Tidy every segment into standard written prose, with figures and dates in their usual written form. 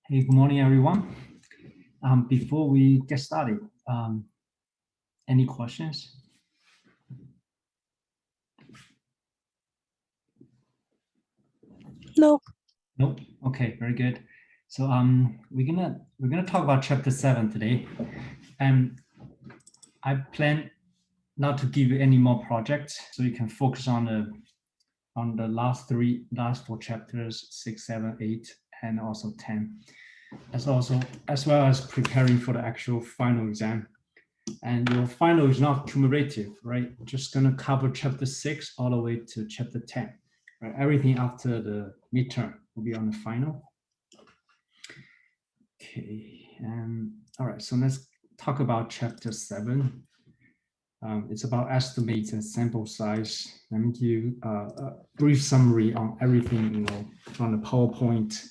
Hey, good morning, everyone. Before we get started, any questions? No. Nope. Okay, very good. So we're gonna talk about chapter 7 today, and I plan not to give you any more projects, so you can focus on the last four chapters, 6, 7, 8, and also 10, as well as preparing for the actual final exam. And your final is not cumulative, right? Just gonna cover chapter 6 all the way to chapter 10. Right? Everything after the midterm will be on the final. Okay, all right, so let's talk about chapter 7. It's about estimates and sample size. Let me give you a brief summary on everything, from the PowerPoint.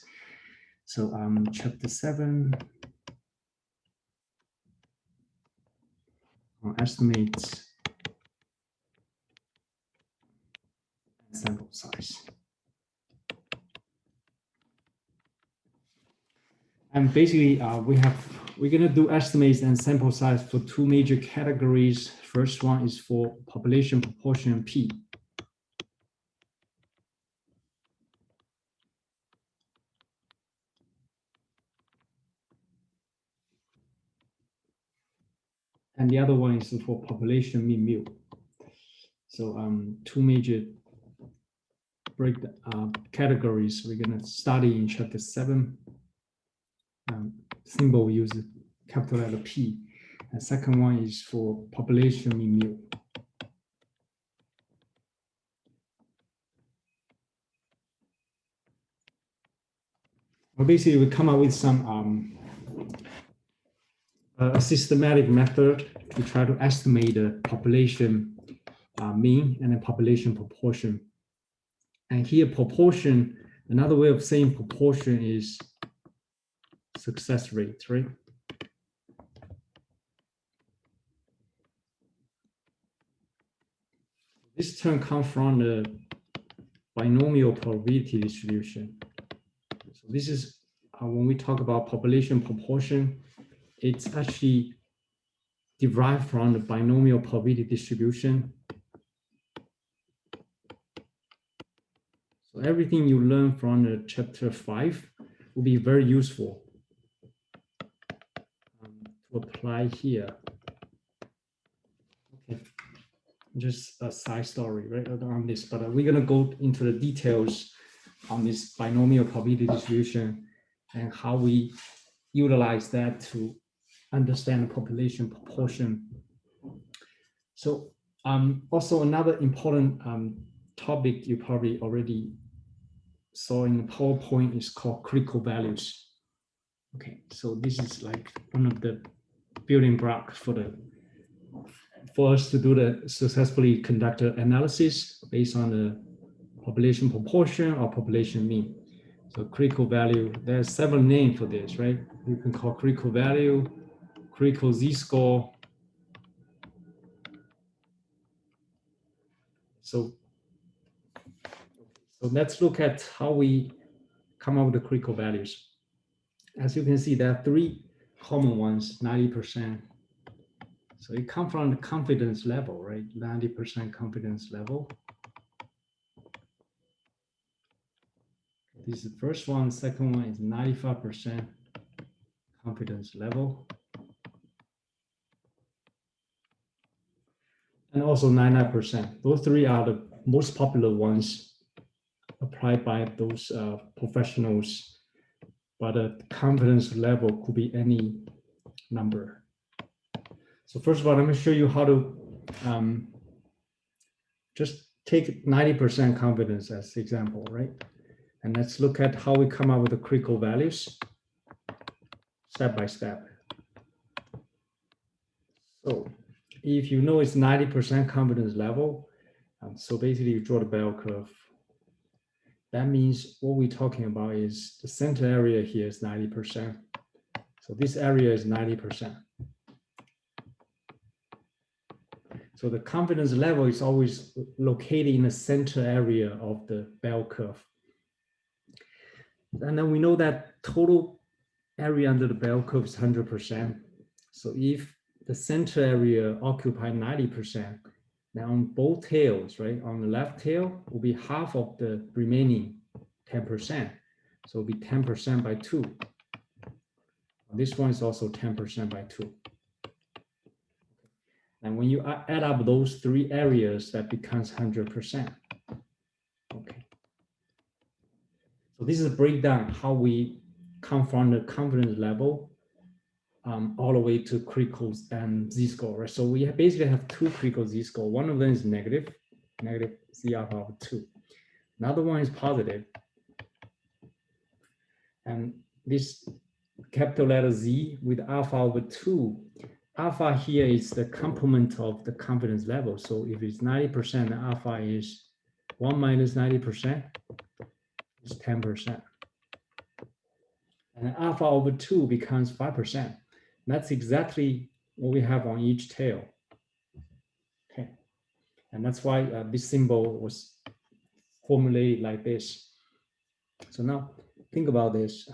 So chapter 7. Estimates and sample size. And basically, we're gonna do estimates and sample size for two major categories. First one is for population proportion and P. And the other one is for population mean mu. So two major categories we're gonna study in chapter 7. Symbol we use capital letter P. And second one is for population mean mu. Well, basically, we come up with some a systematic method to try to estimate the population mean and the population proportion. And here, proportion, another way of saying proportion is success rate, right? This term comes from the binomial probability distribution. So this is when we talk about population proportion, it's actually derived from the binomial probability distribution. So everything you learn from the chapter 5 will be very useful to apply here. Okay, just a side story, right, on this, but we're gonna go into the details on this binomial probability distribution and how we utilize that to understand the population proportion. So also another important topic you probably already saw in the PowerPoint is called critical values. Okay, so this is like one of the building blocks for us to do the successfully conduct analysis based on the population proportion or population mean. So critical value, there's several names for this, right? You can call critical value, critical z-score. So let's look at how we come up with the critical values. As you can see, there are three common ones, 90%. So it comes from the confidence level, right? 90% confidence level. This is the first one. Second one is 95% confidence level. And also 99%. Those three are the most popular ones applied by those professionals, but the confidence level could be any number. So first of all, let me show you how to just take 90% confidence as example, right? And let's look at how we come up with the critical values step by step. So if you know it's 90% confidence level, so basically you draw the bell curve. That means what we're talking about is the center area here is 90%. So this area is 90%. So the confidence level is always located in the center area of the bell curve. And then we know that total area under the bell curve is 100%. So if the center area occupy 90%, then on both tails, right, on the left tail will be half of the remaining 10%. So it'll be 10% by 2. This one is also 10% by 2. And when you add up those three areas, that becomes 100%. Okay. So this is a breakdown how we come from the confidence level all the way to critical z-score, right? So we basically have two critical z-score. One of them is negative z alpha over 2. Another one is positive. And this capital letter Z with alpha over 2. Alpha here is the complement of the confidence level. So if it's 90%, the alpha is 1 minus 90%, it's 10%. And alpha over 2 becomes 5%. That's exactly what we have on each tail. Okay. And that's why this symbol was formulated like this. So now think about this.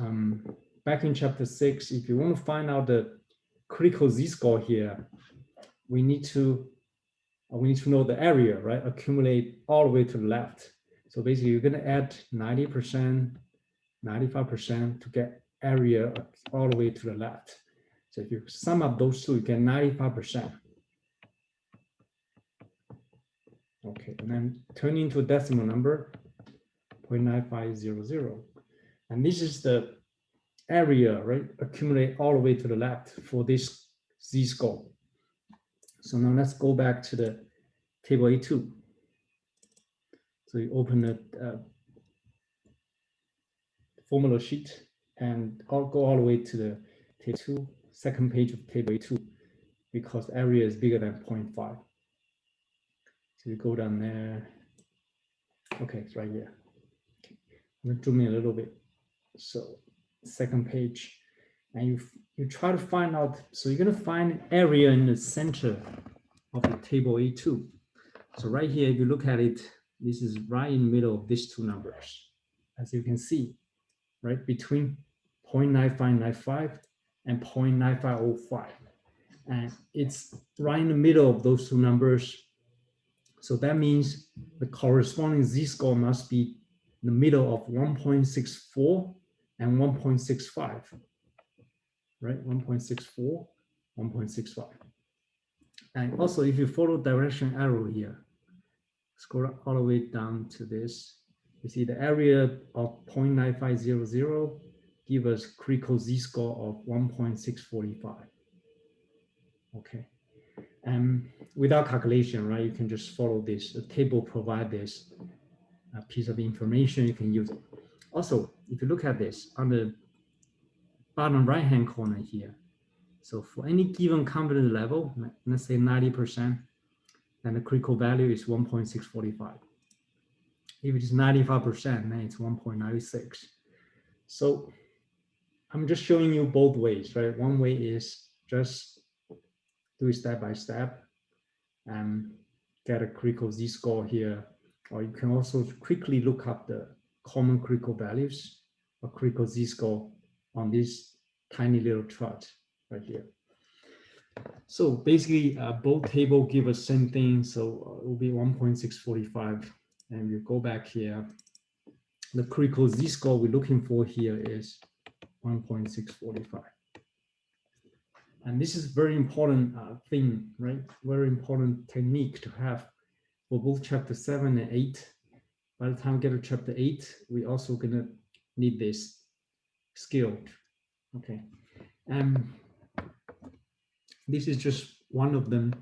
Back in chapter 6, if you want to find out the critical z-score here, we need to know the area, right? Accumulate all the way to the left. So basically, you're going to add 90%, 95% to get area all the way to the left. So if you sum up those two, you get 95%. Okay, and then turn into a decimal number, 0.9500. And this is the area, right? Accumulate all the way to the left for this z-score. So now let's go back to the table A2. So you open the formula sheet and go all the way to the table 2, second page of table A2, because area is bigger than 0.5. So you go down there. Okay, it's right here. Okay. I'm gonna zoom in a little bit. So second page, and you try to find out. So you're gonna find area in the center of the table A2. So right here, if you look at it, this is right in the middle of these two numbers, as you can see, right between 0.9595 and 0.9505, and it's right in the middle of those two numbers. So that means the corresponding z-score must be in the middle of 1.64 and 1.65, right? 1.64, 1.65. And also, if you follow direction arrow here, scroll all the way down to this, you see the area of 0.9500 give us critical z-score of 1.645. Okay. And without calculation, right, you can just follow this. The table provide this piece of information, you can use it. Also, if you look at this on the bottom right-hand corner here, so for any given confidence level, let's say 90%, then the critical value is 1.645. If it is 95%, then it's 1.96. So I'm just showing you both ways, right? One way is just do it step by step and get a critical z-score here. Or you can also quickly look up the common critical values or critical z-score on this tiny little chart right here. So basically, both tables give us same thing. So it will be 1.645. And you go back here. The critical z-score we're looking for here is 1.645. And this is very important thing, right? Very important technique to have for both chapter 7 and 8. By the time we get to chapter 8, we're also gonna need this skill. Okay. This is just one of them.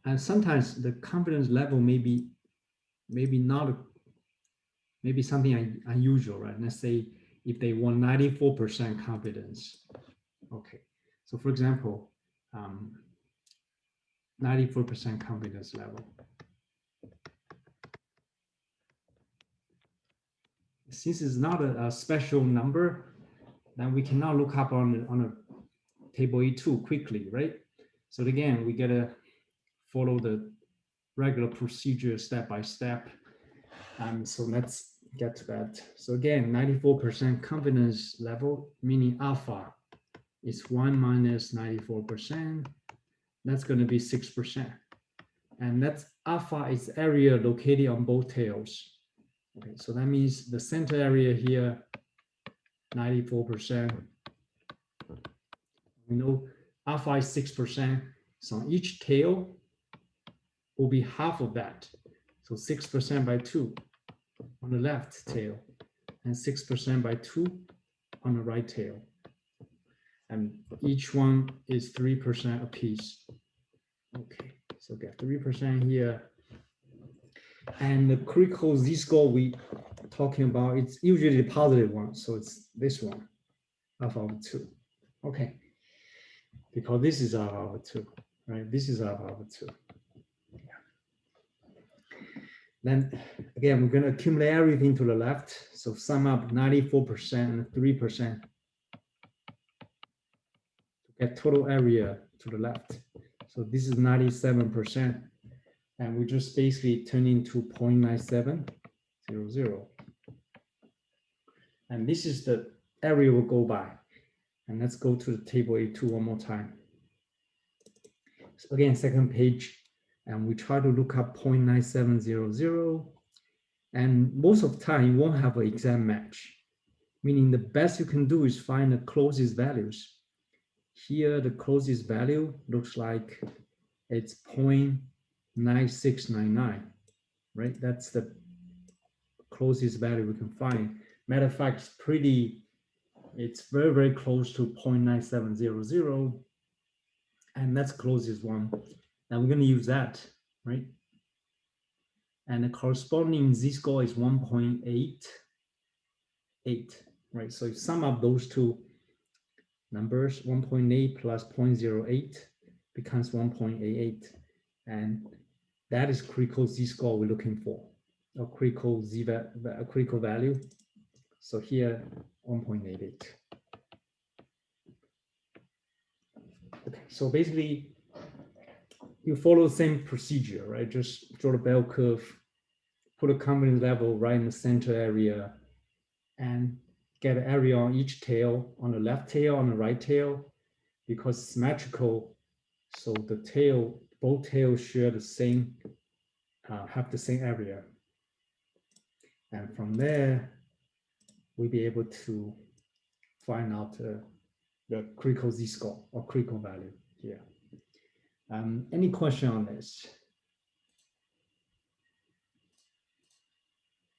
And sometimes the confidence level maybe not, maybe something unusual, right? Let's say if they want 94% confidence. Okay. So for example, 94% confidence level. Since it's not a special number, then we cannot look up on a table A2 quickly, right? So again, we gotta follow the regular procedure step by step. So let's get to that. So again, 94% confidence level, meaning alpha is 1 minus 94%. That's going to be 6%. And that's alpha is area located on both tails. Okay, so that means the center area here, 94%. We know alpha is 6%. So each tail will be half of that. So 6% by 2 on the left tail, and 6% by 2 on the right tail. And each one is 3% apiece. Okay, so get 3% here. And the critical z-score we talking about, it's usually the positive one. So it's this one, alpha over 2. Okay, because this is alpha over 2, right? This is alpha over 2. Then again, we're going to accumulate everything to the left. So sum up 94% and 3% to get total area to the left. So this is 97%. And we just basically turn into 0.9700. And this is the area we'll go by. And let's go to the table A2 one more time. So again, second page. And we try to look up 0.9700. And most of the time, you won't have an exact match, meaning the best you can do is find the closest values. Here, the closest value looks like it's 0.9699, right? That's the closest value we can find. Matter of fact, it's very, very close to 0.9700. And that's the closest one. Now we're going to use that, right? And the corresponding z-score is 1.88, right? So you sum up those two numbers, 1.8 plus 0.08 becomes 1.88. And that is critical z-score we're looking for, a critical critical value. So here, 1.88. Okay, so basically, you follow the same procedure, right? Just draw the bell curve, put a confidence level right in the center area, and get an area on each tail, on the left tail, on the right tail, because it's symmetrical. So the tail, both tails share the same, have the same area. And from there, we'll be able to find out the critical z-score or critical value here. Any question on this?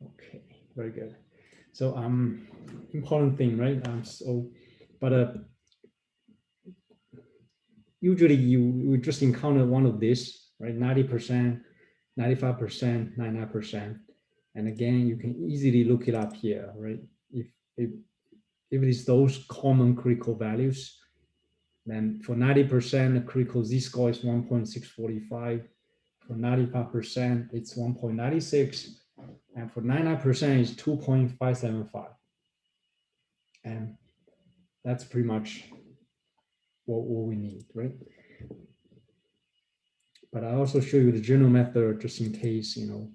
Okay, very good. So important thing, right? Usually you just encounter one of these, right? 90%, 95%, 99%. And again, you can easily look it up here, right? If it is those common critical values, then for 90%, the critical z-score is 1.645. For 95%, it's 1.96. And for 99%, it's 2.575. And that's pretty much what we need, right? But I also show you the general method just in case, you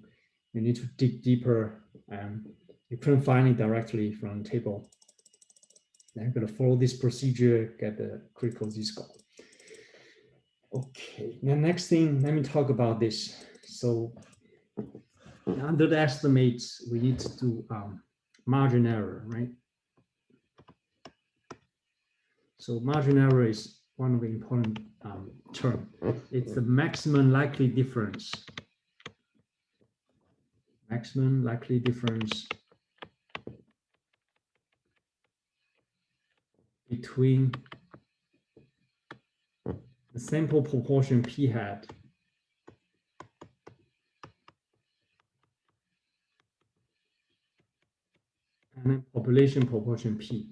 need to dig deeper and you couldn't find it directly from the table. Then you're going to follow this procedure, get the critical z-score. Okay, the next thing, let me talk about this. So under the estimates, we need to do margin error, right? So margin error is one of the important terms. It's the maximum likely difference. Maximum likely difference between the sample proportion p hat and then population proportion p.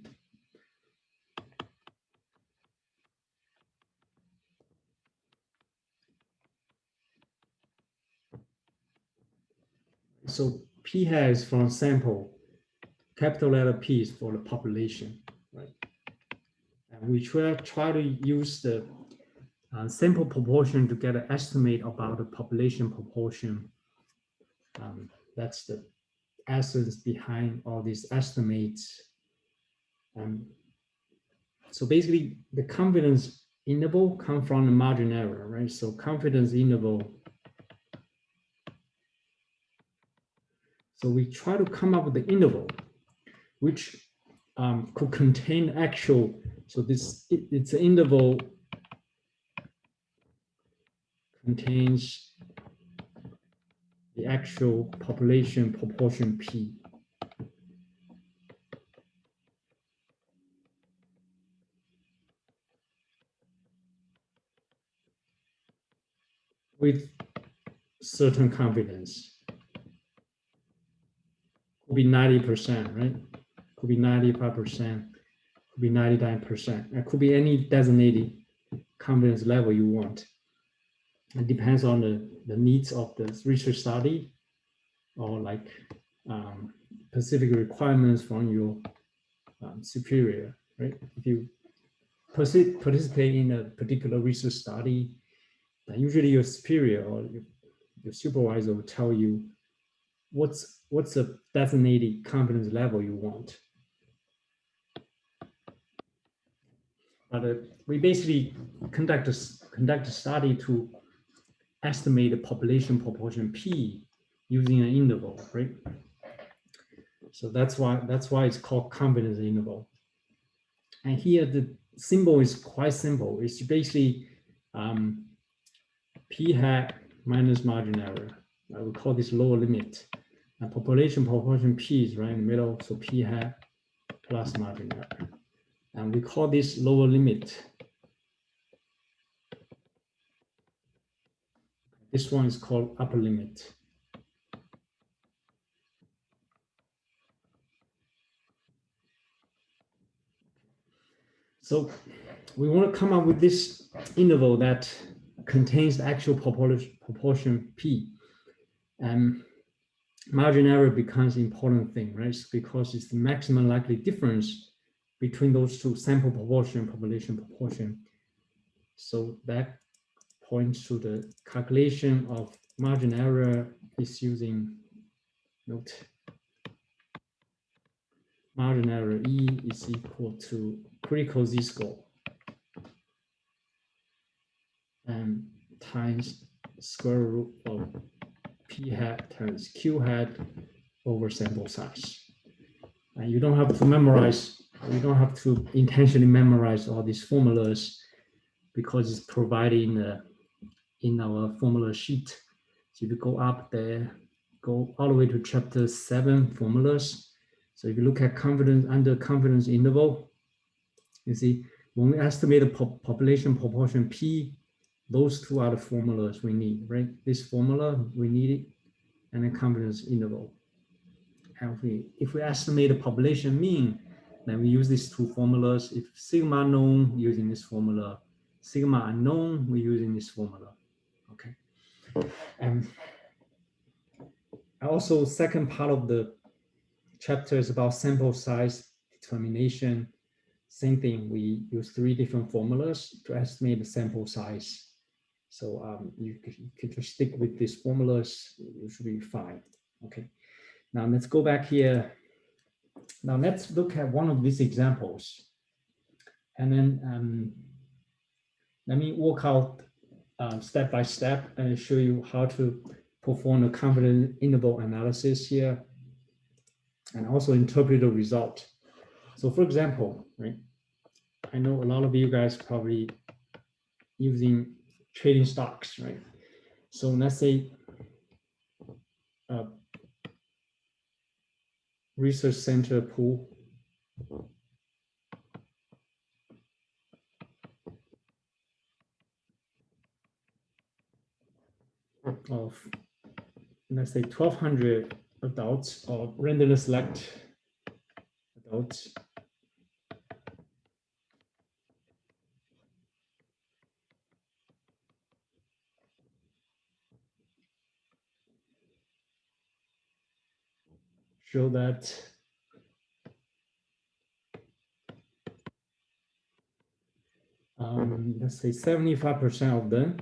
So p hat is from sample, capital letter P is for the population, right? And we try to use the sample proportion to get an estimate about the population proportion. That's the essence behind all these estimates. So basically, the confidence interval comes from the margin error, right? So confidence interval. So we try to come up with the interval, which could contain actual. So it's an interval contains the actual population proportion P. With certain confidence. Could be 90%, right? Could be 95%, could be 99%. It could be any designated confidence level you want. It depends on the needs of the research study or like specific requirements from your superior, right? If you participate in a particular research study, then usually your superior or your supervisor will tell you what's a designated confidence level you want. But we basically conduct a study to estimate the population proportion P using an interval, right? So that's why it's called confidence interval. And here the symbol is quite simple. It's basically P hat minus margin error. We call this lower limit. And population proportion P is right in the middle, so P hat plus margin error. And we call this lower limit. This one is called upper limit. So we want to come up with this interval that contains the actual proportion P. And margin error becomes an important thing, right? Because it's the maximum likely difference between those two, sample proportion and population proportion. So that points to the calculation of margin error is using, note, margin error E is equal to critical Z-score and times square root of P hat times Q hat over sample size. And you don't have to memorize, you don't have to intentionally memorize all these formulas because it's provided in our formula sheet. So if you go up there, go all the way to chapter 7 formulas. So if you look at confidence under confidence interval, you see when we estimate the population proportion P, those two are the formulas we need, right? This formula, we need it, and then confidence interval. And if we estimate the population mean, then we use these two formulas. If sigma known, using this formula. Sigma unknown, we're using this formula, okay? And also, second part of the chapter is about sample size determination. Same thing, we use 3 different formulas to estimate the sample size. So you can just stick with these formulas, you should be fine. Okay, now let's go back here. Now let's look at one of these examples. And then let me walk out step by step and show you how to perform a confidence interval analysis here and also interpret the result. So for example, right, I know a lot of you guys probably using trading stocks, right? So let's say research center pool of, let's say 1,200 adults or randomly select adults. Show that let's say 75% of them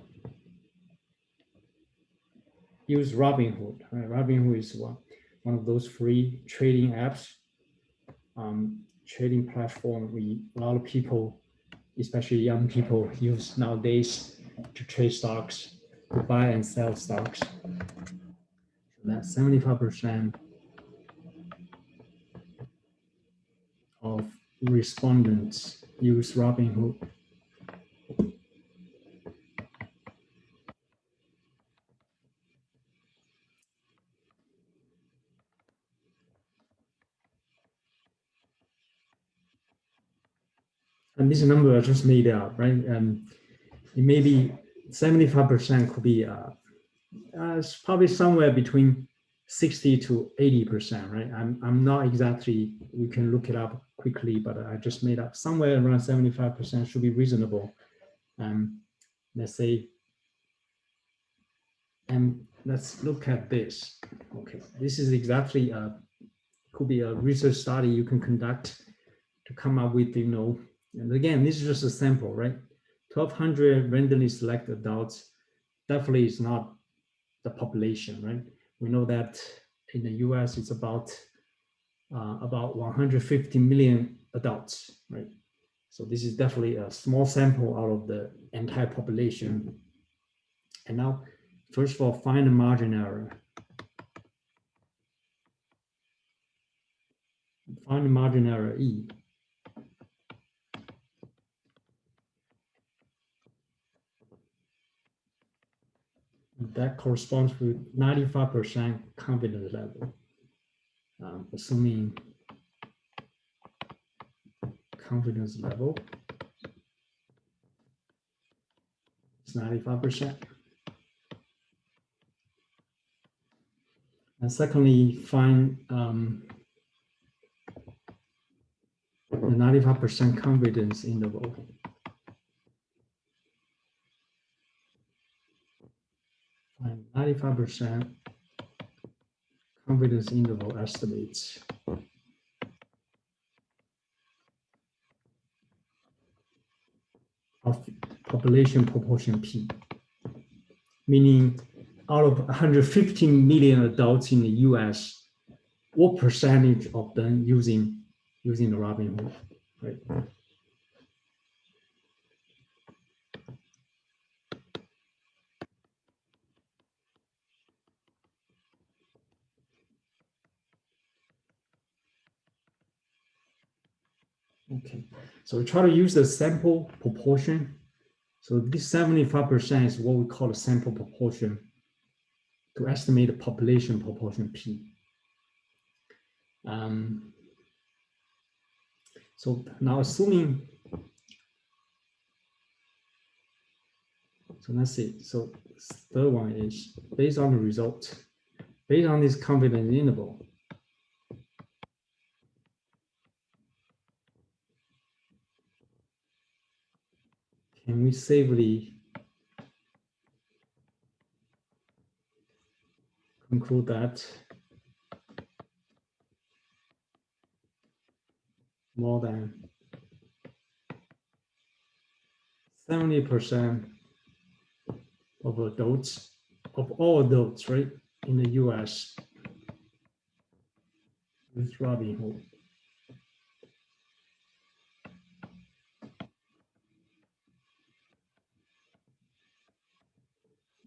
use Robinhood. Right? Robinhood is one. one of those free trading apps, trading platform. A lot of people, especially young people, use nowadays to trade stocks, to buy and sell stocks. So that's 75% of respondents use Robinhood. And this number I just made up, right? It may be 75% could be it's probably somewhere between 60 to 80%, right? I'm not exactly, we can look it up quickly, but I just made up somewhere around 75% should be reasonable. Let's say, and let's look at this. Okay, this is exactly, could be a research study you can conduct to come up with, and again, this is just a sample, right? 1,200 randomly selected adults definitely is not the population, right? We know that in the US, it's about 150 million adults, right? So this is definitely a small sample out of the entire population. And now, first of all, find the margin error. Find the margin error E. That corresponds with 95% confidence level. Assuming confidence level is 95%. And secondly, find the 95% confidence interval. Find 95% confidence interval estimates. Of population proportion P, meaning out of 115 million adults in the US, what percentage of them using the Robinhood, right? Okay, so we try to use the sample proportion. So this 75% is what we call a sample proportion to estimate the population proportion P. So now assuming, so let's see, so third one is based on the result, based on this confidence interval, can we safely conclude that more than 70% of adults, of all adults, right, in the US with Robinhood?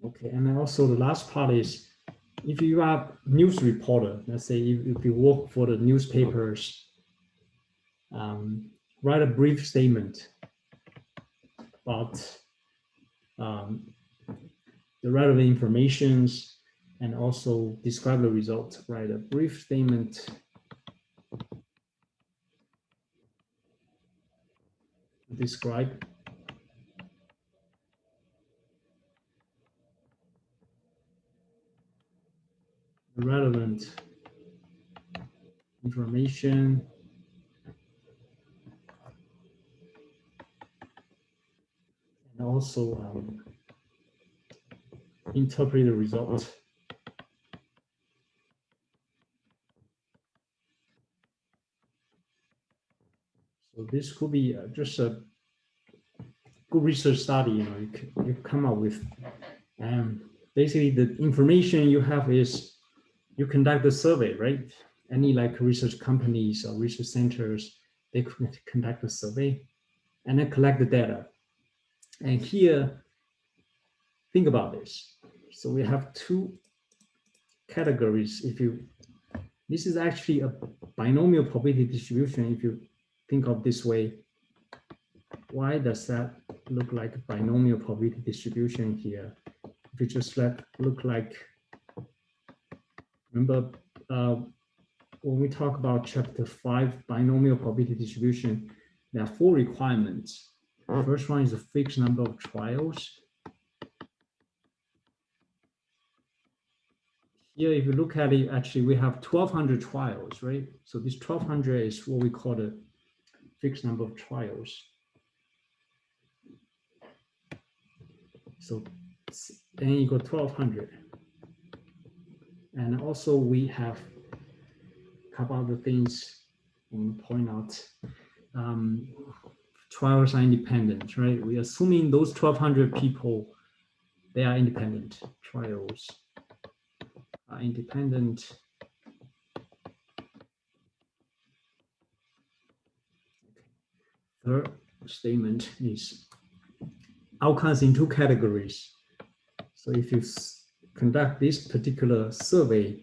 Okay, and then also the last part is, if you are a news reporter, let's say if you work for the newspapers, write a brief statement about the relevant informations and also describe the results, write a brief statement to describe the relevant information and also interpret the result. So this could be just a good research study, you come up with. Basically, the information you have is you conduct the survey, right? Any like research companies or research centers, they conduct a survey and then collect the data. And here, think about this. So we have two categories. This is actually a binomial probability distribution. If you think of this way, why does that look like a binomial probability distribution here? If you just look like, remember, when we talk about chapter 5, binomial probability distribution, there are 4 requirements. The first one is a fixed number of trials. Here, if you look at it, actually, we have 1,200 trials, right? So this 1,200 is what we call the fixed number of trials. So n equal 1,200. And also we have a couple other things we point out. Trials are independent, right? We're assuming those 1,200 people, they are independent. Trials are independent. Third statement is outcomes in 2 categories. So if you conduct this particular survey,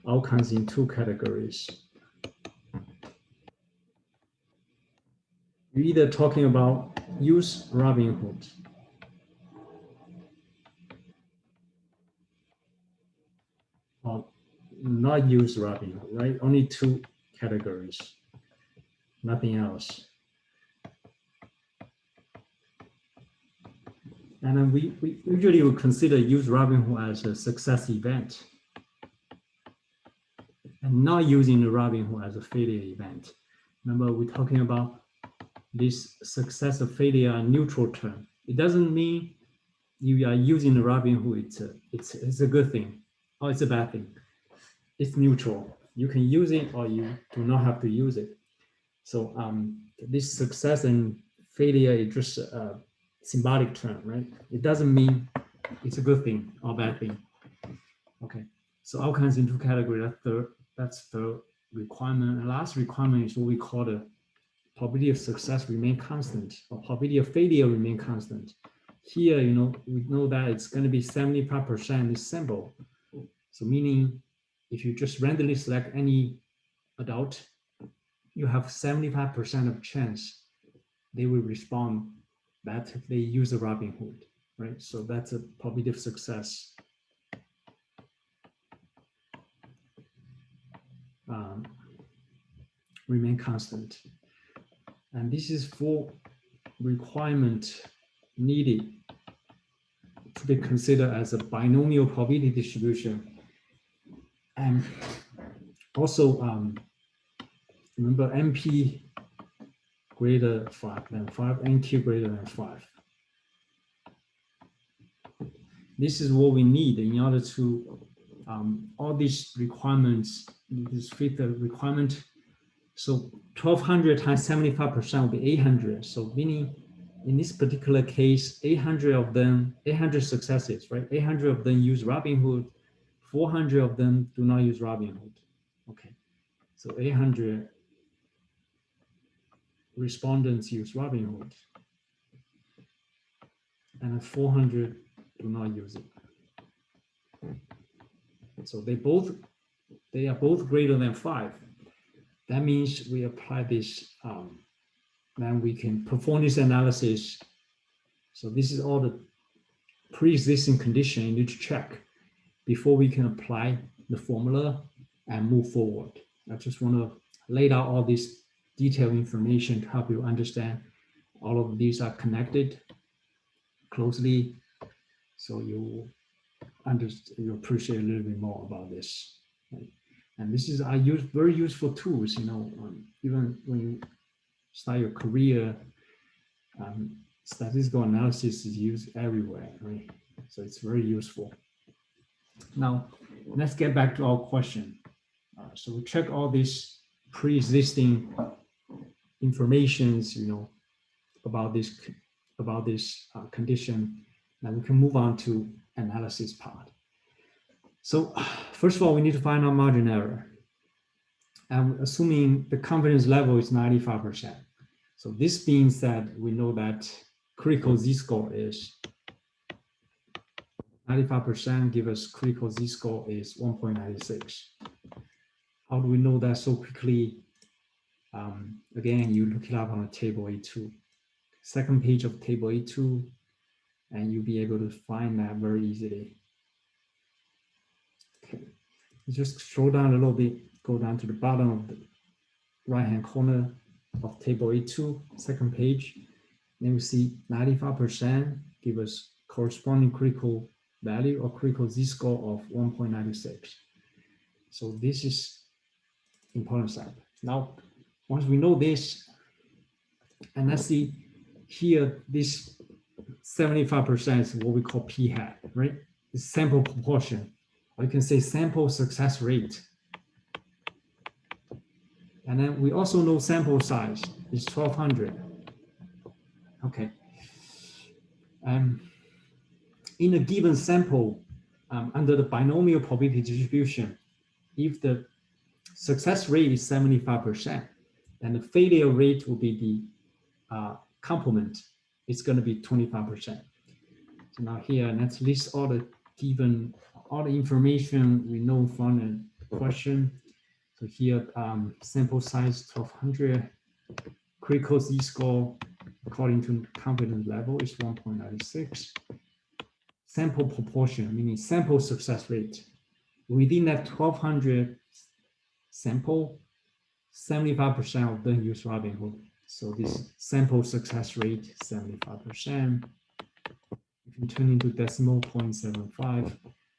outcomes in 2 categories. You're either talking about use Robinhood or not use Robinhood, right? Only 2 categories, nothing else. And then we usually would consider use Robinhood as a success event and not using the Robinhood as a failure event. Remember, we're talking about this success or failure neutral term. It doesn't mean you are using the Robinhood, it's a good thing or it's a bad thing. It's neutral. You can use it or you do not have to use it. So this success and failure is just a symbolic term, right? It doesn't mean it's a good thing or bad thing. Okay, so outcomes in 2 categories. That's the requirement. And last requirement is what we call the probability of success remain constant or probability of failure remain constant. Here, we know that it's going to be 75% is sample. So meaning if you just randomly select any adult, you have 75% of chance they will respond that if they use a Robinhood, right? So that's a probability of success. Remain constant. And this is 4 requirement needed to be considered as a binomial probability distribution. And also, remember NP greater 5 than 5, NQ greater than 5. This is what we need in order to, all these requirements, this fit the requirement. So 1,200 times 75% will be 800. So meaning in this particular case, 800 of them, 800 successes, right? 800 of them use Robinhood, 400 of them do not use Robinhood. Okay, so 800 respondents use Robinhood, and 400 do not use it. So they are both greater than 5. That means we apply this, then we can perform this analysis. So this is all the pre-existing condition you need to check before we can apply the formula and move forward. I just want to lay out all this detailed information to help you understand all of these are connected closely. So you appreciate a little bit more about this. Right? And this is very useful tools, even when you start your career, statistical analysis is used everywhere, right? So it's very useful. Now, let's get back to our question. So we check all these pre-existing informations, about this condition. Now we can move on to analysis part. So first of all, we need to find out margin error. And assuming the confidence level is 95%. So this means that we know that critical z-score is 95%, give us critical z-score is 1.96. How do we know that so quickly? Again, you look it up on the table A2. Second page of table A2, and you'll be able to find that very easily. Okay, just scroll down a little bit, go down to the bottom of the right-hand corner of table A2, second page. Then we see 95% give us corresponding critical value or critical z-score of 1.96. So this is important step. Now, once we know this, and let's see here, this 75% is what we call p-hat, right? It's sample proportion, or you can say sample success rate. And then we also know sample size is 1200. Okay. In a given sample, under the binomial probability distribution, if the success rate is 75%, then the failure rate will be the complement. It's going to be 25%. So now here, let's list all the given, all the information we know from the question. So here, sample size 1200, critical z-score according to confidence level is 1.96. Sample proportion, meaning sample success rate. Within that 1200 sample, 75% of them use Robinhood. So this sample success rate, 75%. If you turn into decimal, 0.75.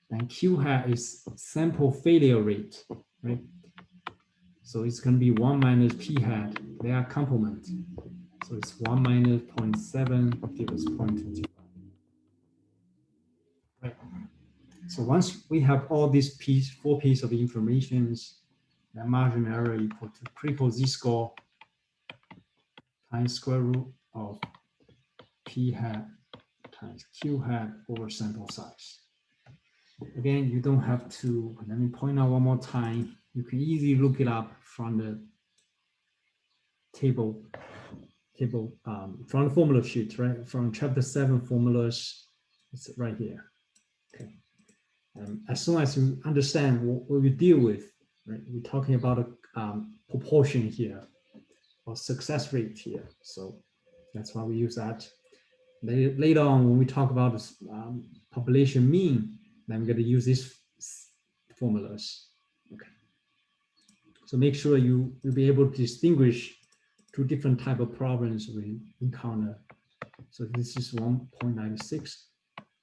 And Q hat is sample failure rate, right? So it's going to be 1 minus P hat. They are complement. So it's 1 minus 0.7, give us 0.25. Right. So once we have all these four pieces of information, the margin error equal to critical z-score times square root of P hat times Q hat over sample size. Again, you don't have to, let me point out one more time. You can easily look it up from the table, from the formula sheet, right? From chapter 7 formulas, it's right here. Okay. As soon as you understand what we deal with, right? We're talking about a proportion here, or success rate here. So that's why we use that. Later on, when we talk about this, population mean, then we're going to use these formulas. Okay. So make sure you'll be able to distinguish two different type of problems we encounter. So this is 1.96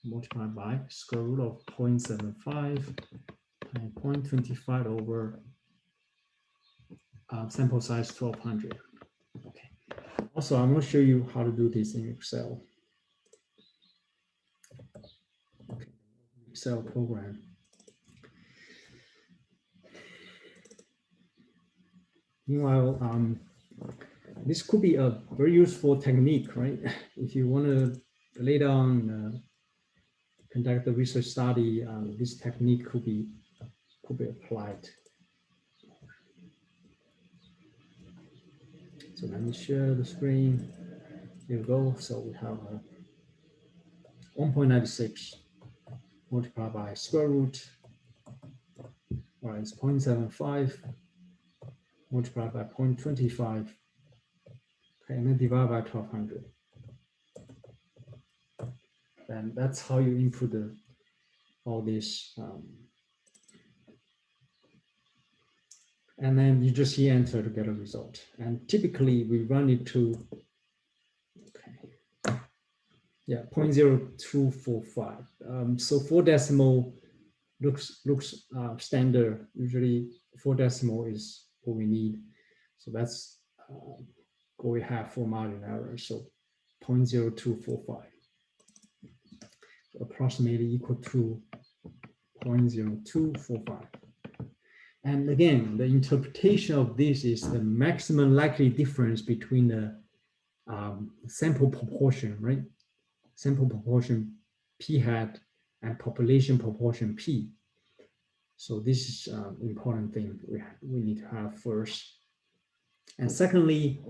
multiplied by square root of 0.75 and 0.25 over sample size 1200. Okay. Also, I'm going to show you how to do this in Excel. Okay. Excel program. Meanwhile, this could be a very useful technique, right? If you want to later on conduct a research study, this technique could be applied. So let me share the screen. Here we go. So we have 1.96 multiplied by square root, or it's 0.75 multiplied by 0.25, okay, and then divide by 1200. And that's how you input all this. And then you just hit enter to get a result. And typically we run it to, okay, yeah, 0.0245. So 4 decimal looks standard. Usually 4 decimal is what we need. So that's what we have for margin error. So 0.0245. Approximately equal to 0.0245. And again, the interpretation of this is the maximum likely difference between the sample proportion, right? Sample proportion P hat and population proportion P. So this is an important thing we need to have first. And secondly,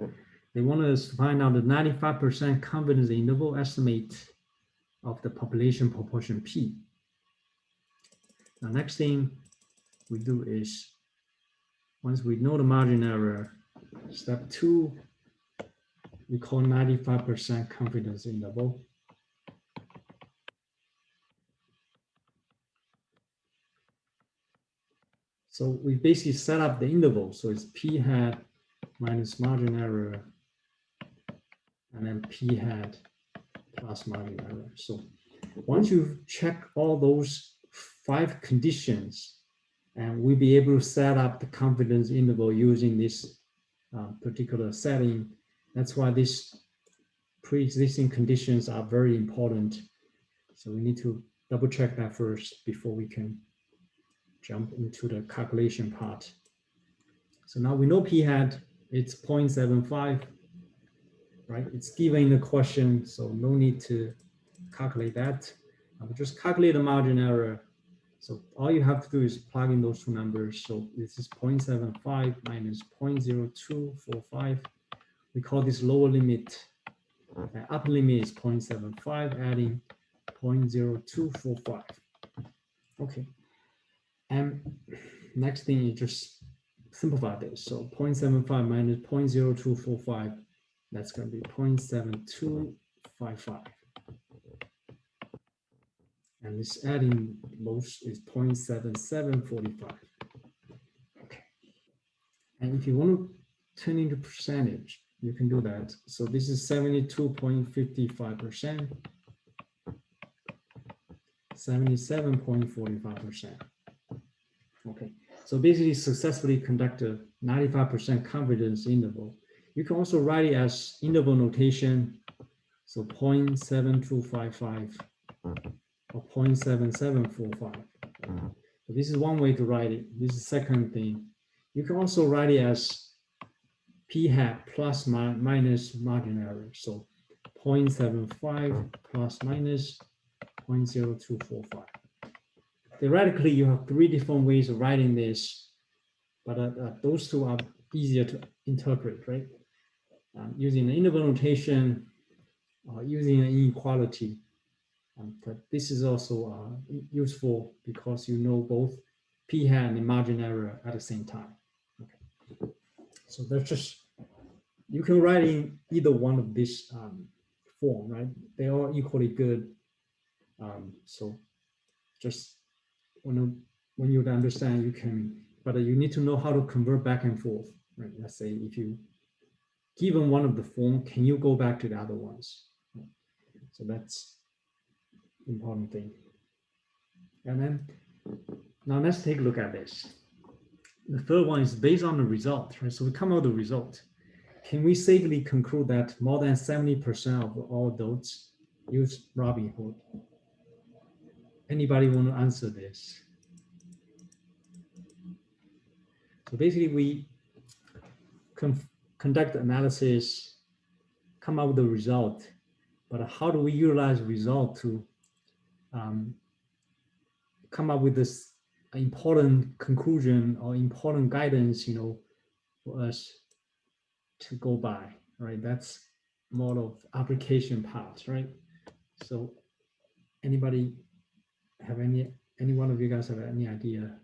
they want us to find out the 95% confidence interval estimate of the population proportion P. The next thing we do is, once we know the margin error, step 2, we call 95% confidence interval. So we basically set up the interval. So it's P hat minus margin error, and then P hat plus margin error. So once you check all those 5 conditions, and we'll be able to set up the confidence interval using this particular setting. That's why these pre-existing conditions are very important. So we need to double check that first before we can jump into the calculation part. So now we know P hat, it's 0.75, right? It's given in the question, so no need to calculate that. I'll just calculate the margin error. So all you have to do is plug in those 2 numbers. So this is 0.75 minus 0.0245. We call this lower limit. The upper limit is 0.75, adding 0.0245. Okay. And next thing is just simplify this. So 0.75 minus 0.0245, that's going to be 0.7255. And this adding most is 0.7745. Okay. And if you want to turn into percentage, you can do that. So this is 72.55%, 77.45%. Okay. So basically successfully conducted 95% confidence interval. You can also write it as interval notation. So 0.7255 or 0.7745. So this is one way to write it. This is the second thing. You can also write it as P hat plus minus margin error. So 0.75 plus minus 0.0245. Theoretically, you have 3 different ways of writing this, but those 2 are easier to interpret, right? Using the interval notation, using an inequality. But this is also useful because you know both P hat and margin error at the same time. Okay. So that's just, you can write in either one of this form, right? They are equally good. So just when you understand, you can, but you need to know how to convert back and forth, right? Let's say if you given one of the form, can you go back to the other ones? So that's important thing. And then now let's take a look at this. The third one is based on the result, right? So we come out with the result. Can we safely conclude that more than 70% of all adults use Robinhood? Anybody want to answer this? So basically we conduct analysis, come up with the result, but how do we utilize the result to come up with this important conclusion or important guidance, for us to go by, right? That's more of application part, right? So anybody have any one of you guys have any idea?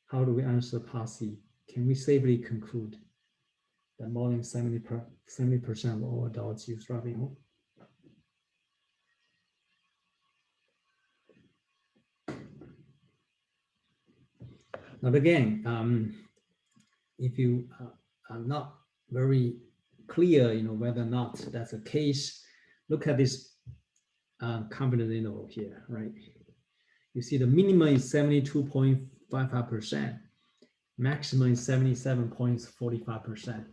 How do we answer part C? Can we safely conclude that more than 70% of all adults use Robinhood? Now again, if you are not very clear, whether or not that's the case, look at this confidence interval here, right? You see the minimum is 72.55%, maximum is 77.45%.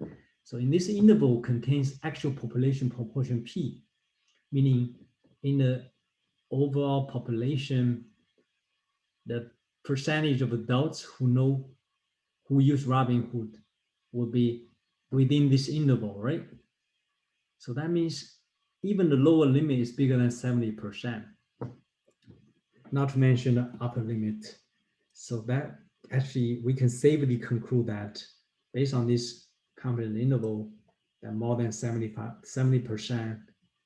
So in this interval contains actual population proportion P, meaning in the overall population, the percentage of adults who use Robinhood will be within this interval, right? So that means even the lower limit is bigger than 70%. Not to mention the upper limit So that actually we can safely conclude that based on this confidence interval, that more than 70%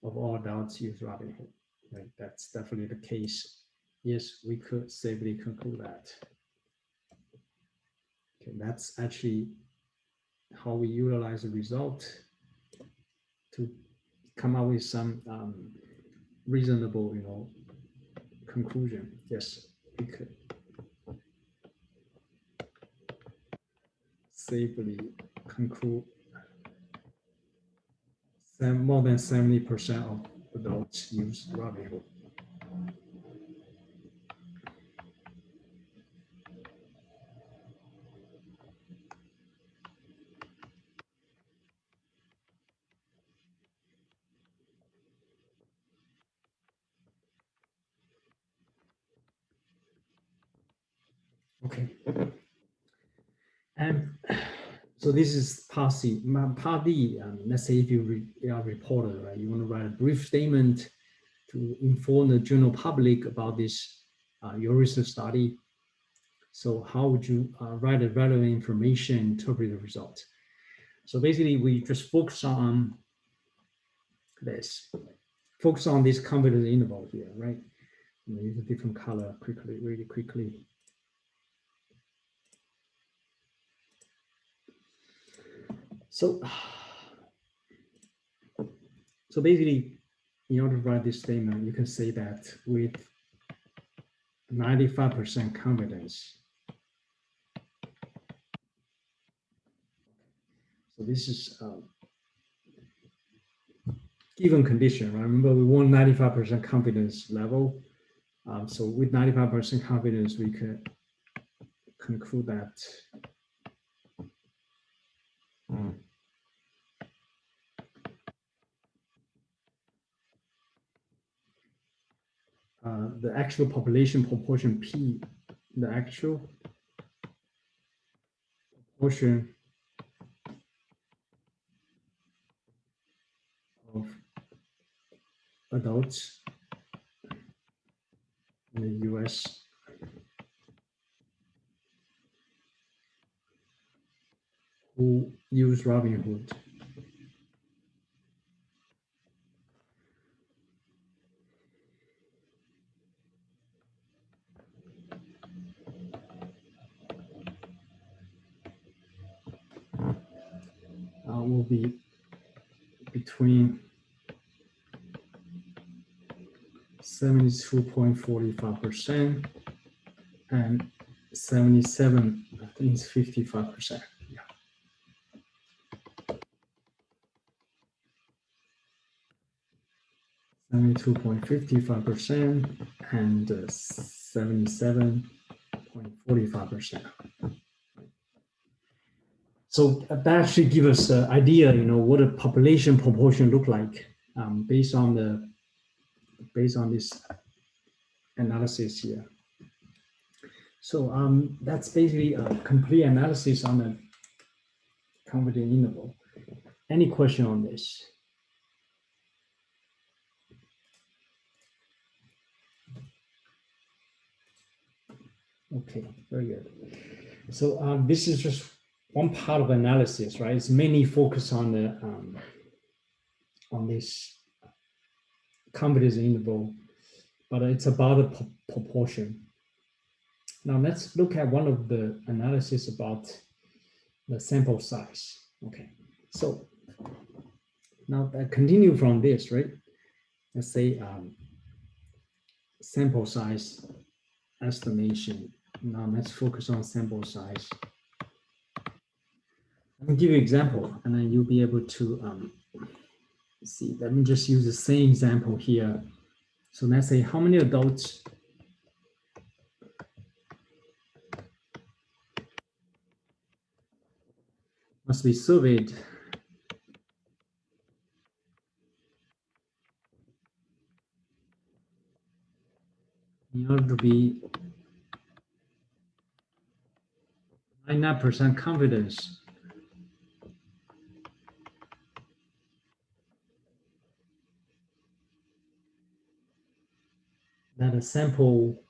of all adults use Robinhood. Right? That's definitely the case. Yes, we could safely conclude that. Okay, that's actually how we utilize the result to come up with some reasonable, conclusion. Yes, we could safely conclude more than 70% of adults use Robinhood. Okay. And so this is part C. Part D, let's say if you are a reporter, right, you want to write a brief statement to inform the general public about this, your research study. So how would you write the relevant information, interpret the results? So basically we just focus on this, confidence interval here, right? Use a different color quickly, really quickly. So basically, in order to write this statement, you can say that with 95% confidence. So this is given condition, right? Remember, we want 95% confidence level. So with 95% confidence, we could conclude that the actual population proportion P, the actual proportion of adults in the US who use Robinhood will be between 72.45% and 77, I think it's 55%. Yeah. 72.55% and 77.45%. So that actually gives us an idea, what a population proportion look like based on this analysis here. So that's basically a complete analysis on the confidence interval. Any question on this? Okay, very good. So this is just one part of analysis, right? It's mainly focused on the on this confidence interval, but it's about the proportion. Now let's look at one of the analysis about the sample size. Okay, so now continue from this, right? Let's say sample size estimation. Now let's focus on sample size. Let me give you an example, and then you'll be able to see. Let me just use the same example here. So let's say how many adults must be surveyed in order to be 99% confidence that a sample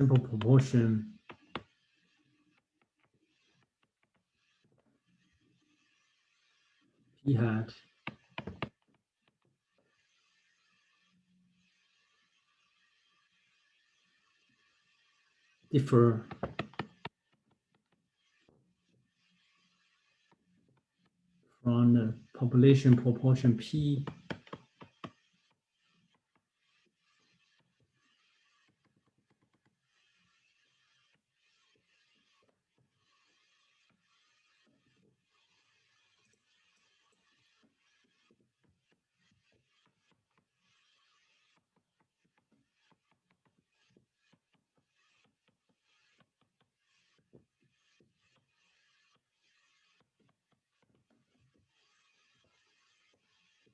sample proportion p hat differ from the population proportion p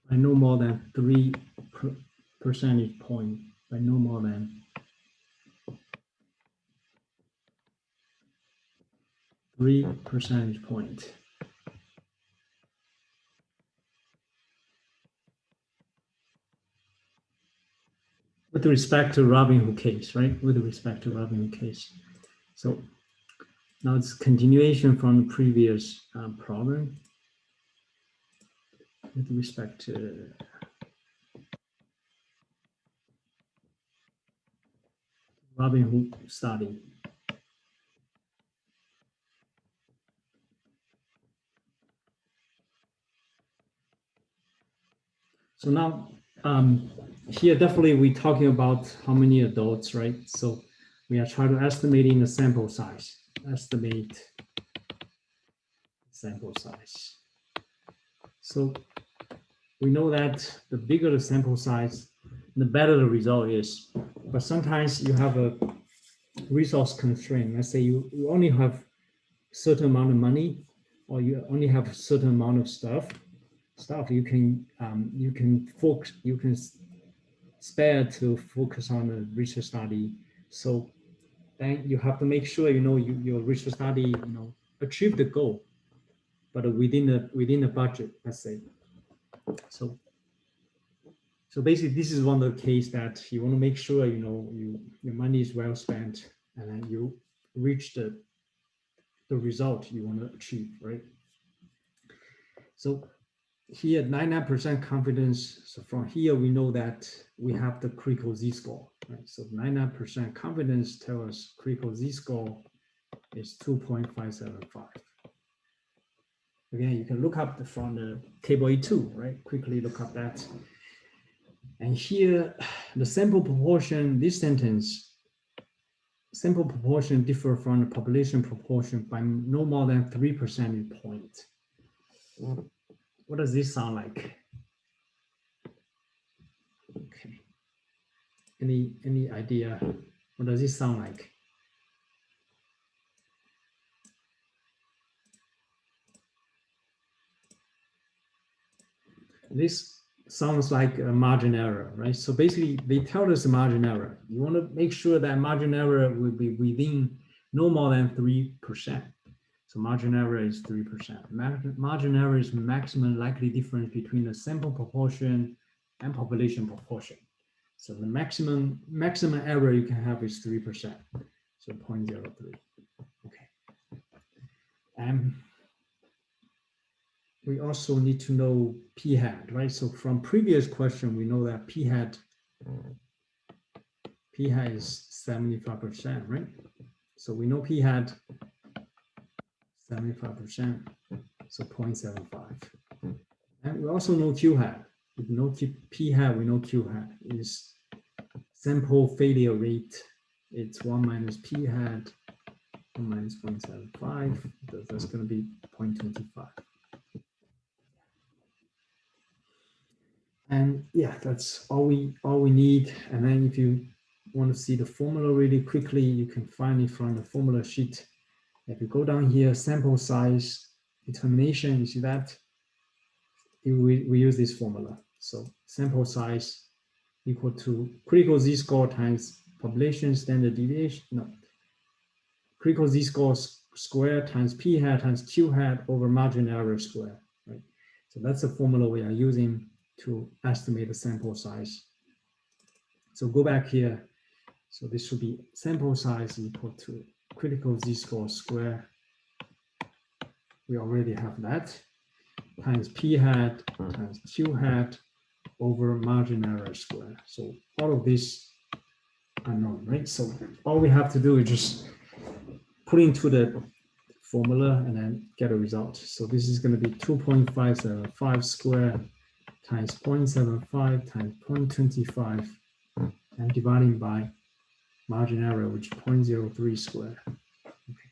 by no more than 3 percentage point, by no more than 3 percentage point. With respect to Robinhood case, right? With respect to Robinhood case. So now it's continuation from the previous problem with respect to Robinhood study. So now here definitely we're talking about how many adults, right? So we are trying to estimating the sample size. Estimate sample size. So we know that the bigger the sample size, the better the result is. But sometimes you have a resource constraint. Let's say you only have certain amount of money, or you only have a certain amount of stuff you can focus, you can spare to focus on a research study. So then you have to make sure your research study achieve the goal, but within the budget, let's say. So basically, this is one of the case that you want to make sure your money is well spent, and then you reach the result you want to achieve, right? So here, 99% confidence. So from here, we know that we have the critical z-score, right? So 99% confidence tells us critical z-score is 2.575. Again, you can look up from the table A2, right? Quickly look up that. And here, the sample proportion, this sentence, sample proportion differ from the population proportion by no more than 3 percentage points. What does this sound like? Okay. Any idea? What does this sound like? This sounds like a margin error, right? So basically, they tell us a margin error. You want to make sure that margin error will be within no more than 3%. So margin error is 3%. Margin error is maximum likely difference between the sample proportion and population proportion. So the maximum error you can have is 3%. So 0.03. Okay. And we also need to know p hat, right? So from previous question, we know that p hat is 75%, right? So we know p hat 75%, so 0.75. And we also know q hat. If we know p hat, we know q hat is sample failure rate. It's 1 minus p hat, 1 minus 0.75. That's going to be 0.25. And yeah, that's all we need. And then if you want to see the formula really quickly, you can find it from the formula sheet. If you go down here, sample size determination, you see that we use this formula. So sample size equal to critical z-score times population standard deviation. No, critical z-score square times p hat times q hat over margin error square. Right. So that's the formula we are using to estimate the sample size. So go back here. So this should be sample size equal to critical z-score square. We already have that, times p hat times q hat over margin error square. So all of this are known, right? So all we have to do is just put into the formula and then get a result. So this is going to be 2.575 square times 0.75 times 0.25 and dividing by margin error, which is 0.03 square. Okay.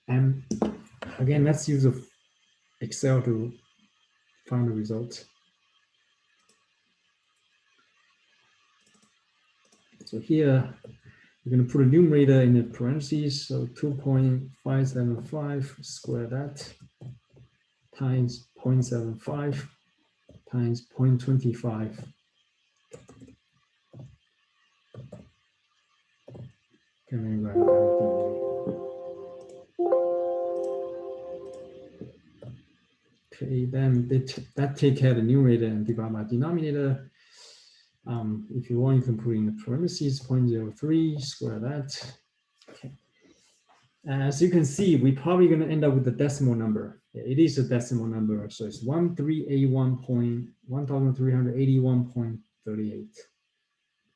And again, let's use Excel to find the result. So here, we're going to put a numerator in the parentheses. So 2.575 square that times 0.75 times 0.25. Okay, then that take care of the numerator and divide by denominator. If you want, you can put in the parentheses 0.03, square that. Okay. As you can see, we're probably going to end up with a decimal number. It is a decimal number, so it's 1381.38.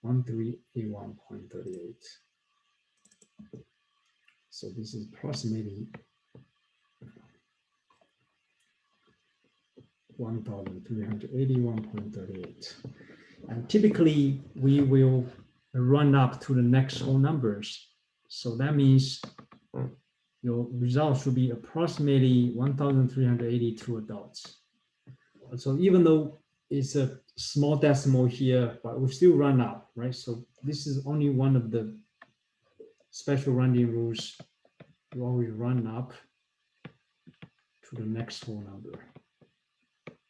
1381.38. So this is approximately 1381.38. And typically, we will run up to the next whole numbers. So that means your result should be approximately 1,382 adults. So even though it's a small decimal here, but we still run up, right? So this is only one of the special rounding rules. You always run up to the next whole number,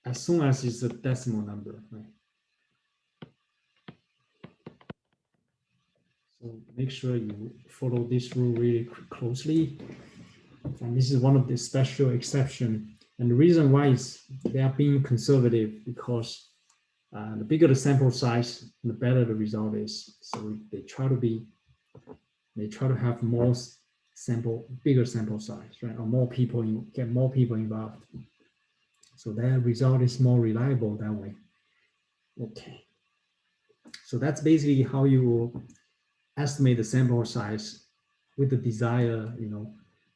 as soon as it's a decimal number, right? So make sure you follow this rule really closely. And this is one of the special exceptions. And the reason why is they are being conservative because the bigger the sample size, the better the result is. So they try to have bigger sample size, right? Or more people, get more people involved. So their result is more reliable that way. Okay. So that's basically how you will estimate the sample size with the desired,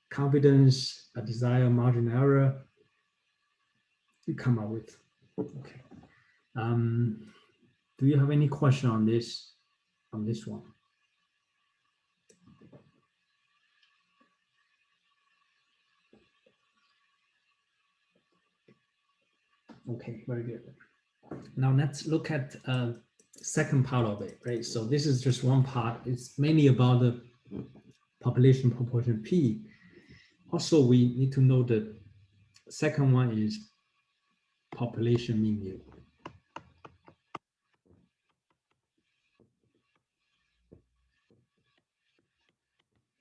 confidence, a desired margin error you come up with. Okay. Do you have any question on this one? Okay, very good. Now let's look at second part of it, right? So this is just one part. It's mainly about the population proportion P. Also, we need to know the second one is population mean mu.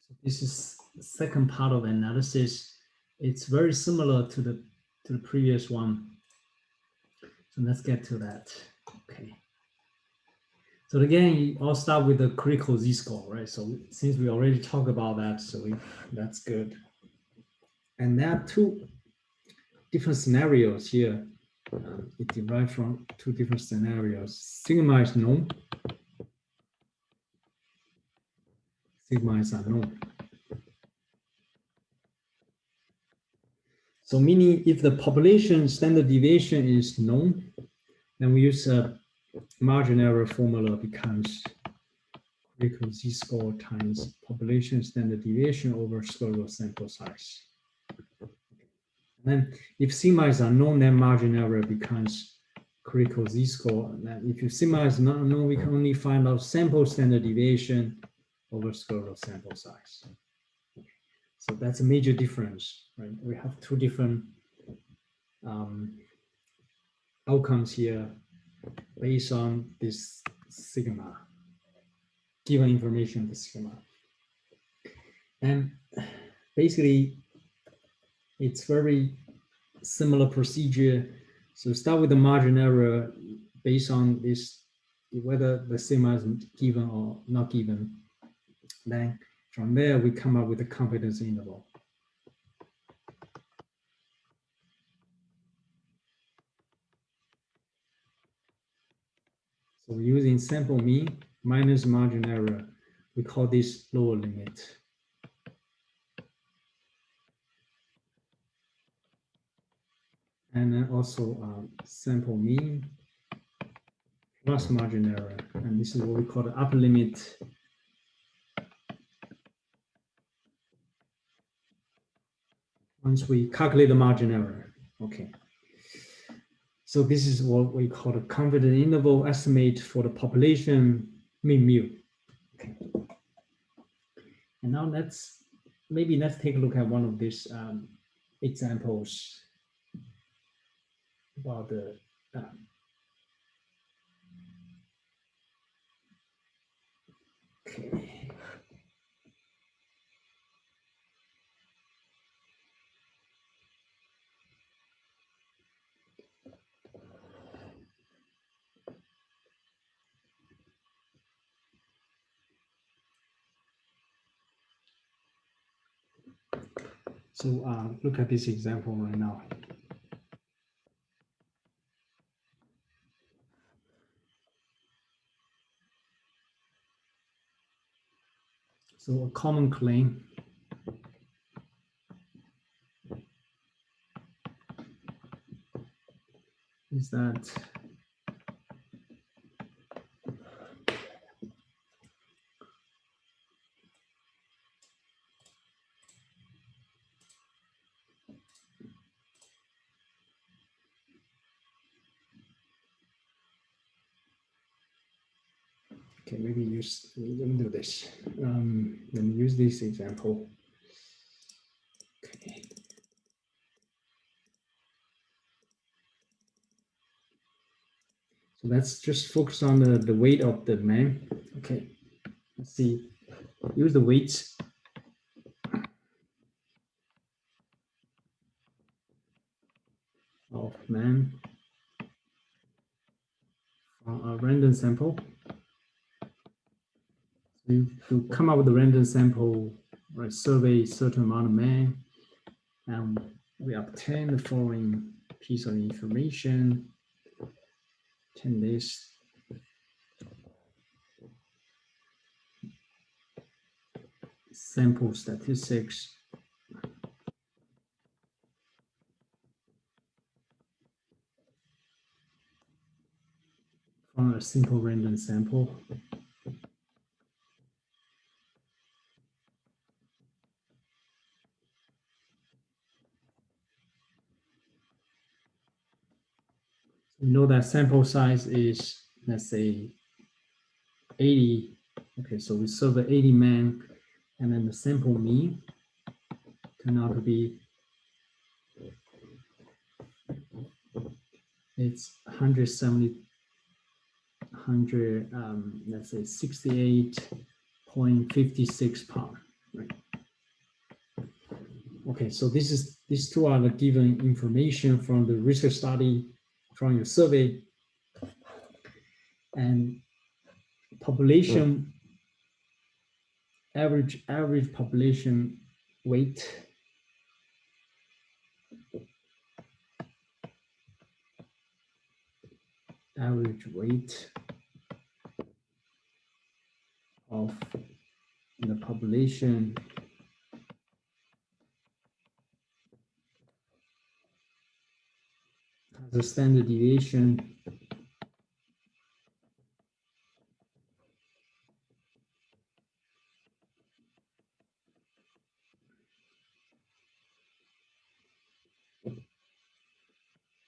So this is the second part of analysis. It's very similar to the previous one. So let's get to that. Okay. So again, I'll start with the critical z-score, right? So since we already talked about that, so that's good. And there are two different scenarios here. It derived from two different scenarios. Sigma is known. Sigma is unknown. So meaning if the population standard deviation is known, then we use a margin error formula becomes critical z-score times population standard deviation over square root sample size. And then if sigma is unknown, then margin error becomes critical z-score. And then if sigma is not unknown, we can only find out sample standard deviation over square root sample size. Okay. So that's a major difference, right? We have two different outcomes here based on this sigma, given information, the sigma. And basically, it's very similar procedure. So start with the margin error based on this, whether the sigma is given or not given. Then from there, we come up with a confidence interval. So using sample mean minus margin error, we call this lower limit. And then also sample mean plus margin error. And this is what we call the upper limit. Once we calculate the margin error, okay. So this is what we call the confidence interval estimate for the population mean mu. Okay. And now let's take a look at one of these examples about the okay. So look at this example right now. So a common claim is that okay, maybe let me do this. Let me use this example. Okay. So let's just focus on the weight of the man. Okay, let's see. Use the weights of man from a random sample. So to come up with a random sample, right, survey a certain amount of men, and we obtain the following piece of information. Obtain this. Sample statistics. From a simple random sample. We know that sample size is, let's say, 80. Okay, so we survey 80 men, and then the sample mean turned out to be it's 170, let's say 68.56 pound. Right. Okay, so these two are the given information from the research study, from your survey, and population average population weight of the population has a standard deviation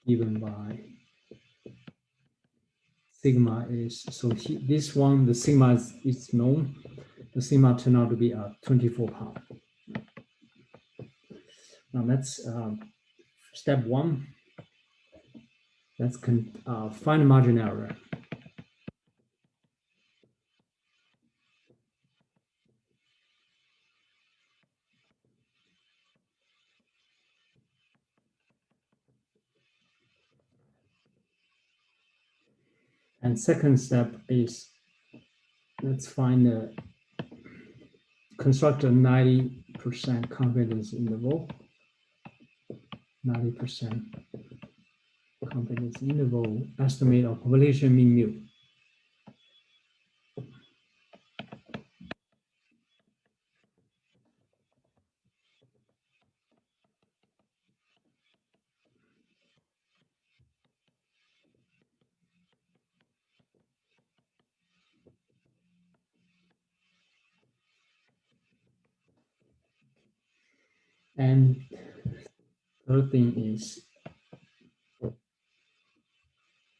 given by sigma is, so this one, the sigma is known. The sigma turned out to be 24 pound. Now that's step one. Let's find the margin error. And second step is let's find the construct a 90% confidence interval. 90% confidence interval, estimate of population mean mu. And third thing is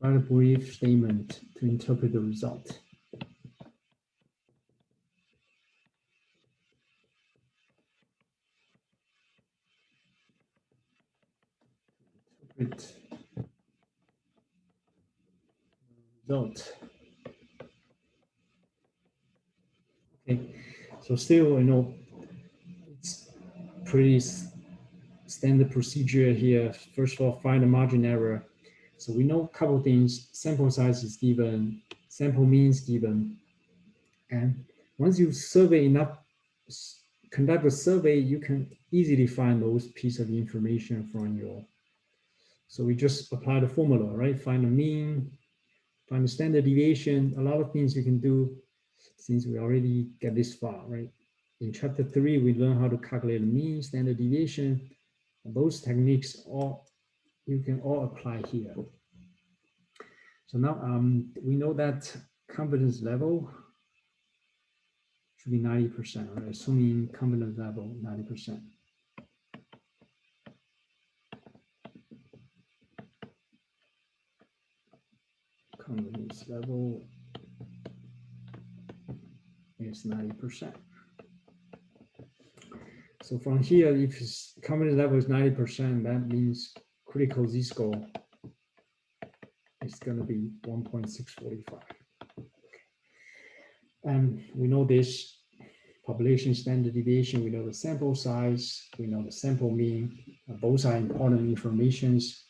write a brief statement to interpret the result. Interpret result. Okay, so still, it's pretty standard procedure here. First of all, find the margin error. So we know a couple things. Sample size is given, sample mean is given, and once you survey enough, conduct a survey, you can easily find those pieces of information from your. So we just apply the formula, right? Find the mean, find the standard deviation. A lot of things you can do since we already get this far, right? In chapter 3, we learn how to calculate the mean, standard deviation. Those techniques you can all apply here. So now we know that confidence level should be 90%, right? Assuming confidence level 90%. Confidence level is 90%. So from here, if confidence level is 90%, that means critical z-score is going to be 1.645. And we know this population standard deviation, we know the sample size, we know the sample mean, both are important informations.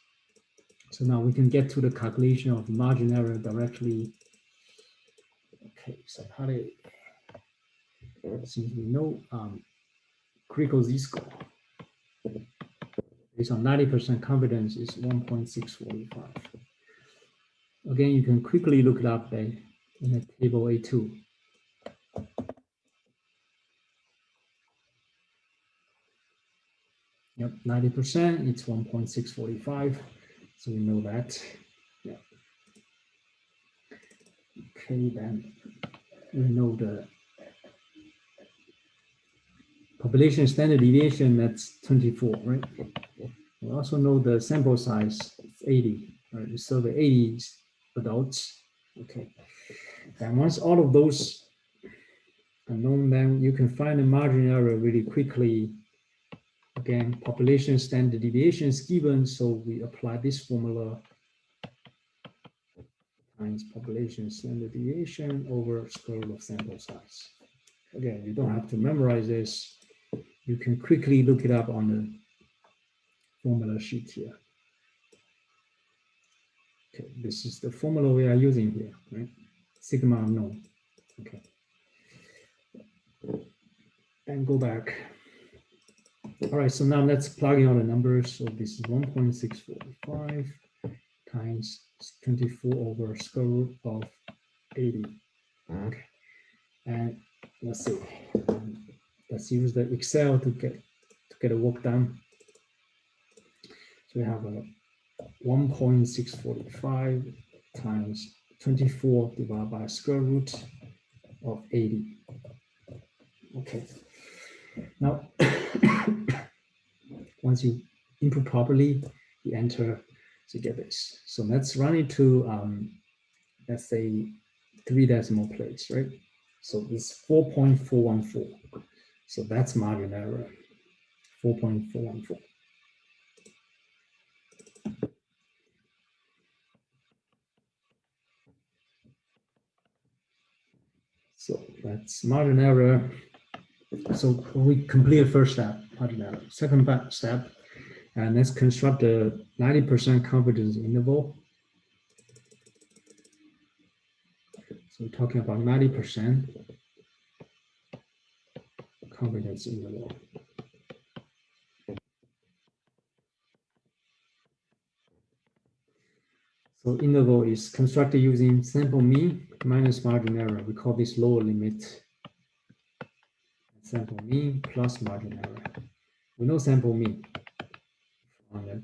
So now we can get to the calculation of margin error directly. Okay, so how do since we know critical z-score based on 90% confidence is 1.645. Again, you can quickly look it up there in the table A2. Yep, 90%, it's 1.645. So we know that. Yeah. Okay, then we know the population standard deviation, that's 24, right? We also know the sample size, it's 80, right? We survey 80 adults. Okay. And once all of those are known, then you can find the margin error really quickly. Again, population standard deviation is given, so we apply this formula times population standard deviation over square root of sample size. Again, you don't have to memorize this. You can quickly look it up on the formula sheet here. Okay, this is the formula we are using here, right? Sigma unknown. Okay. And go back. All right, so now let's plug in all the numbers. So this is 1.645 times 24 over square root of 80. Okay. And let's see. Let's use the Excel to get the work done. So we have a 1.645 times 24 divided by square root of 80. Okay. Now, once you input properly, you enter to get this. So let's run it to, let's say, 3 decimal place, right? So it's 4.414. So that's margin error, 4.414. So that's margin error. So we complete the first step, margin error. Second step, and let's construct the 90% confidence interval. So we're talking about 90%. confidence interval. So interval is constructed using sample mean minus margin error. We call this lower limit. Sample mean plus margin error. We know sample mean on the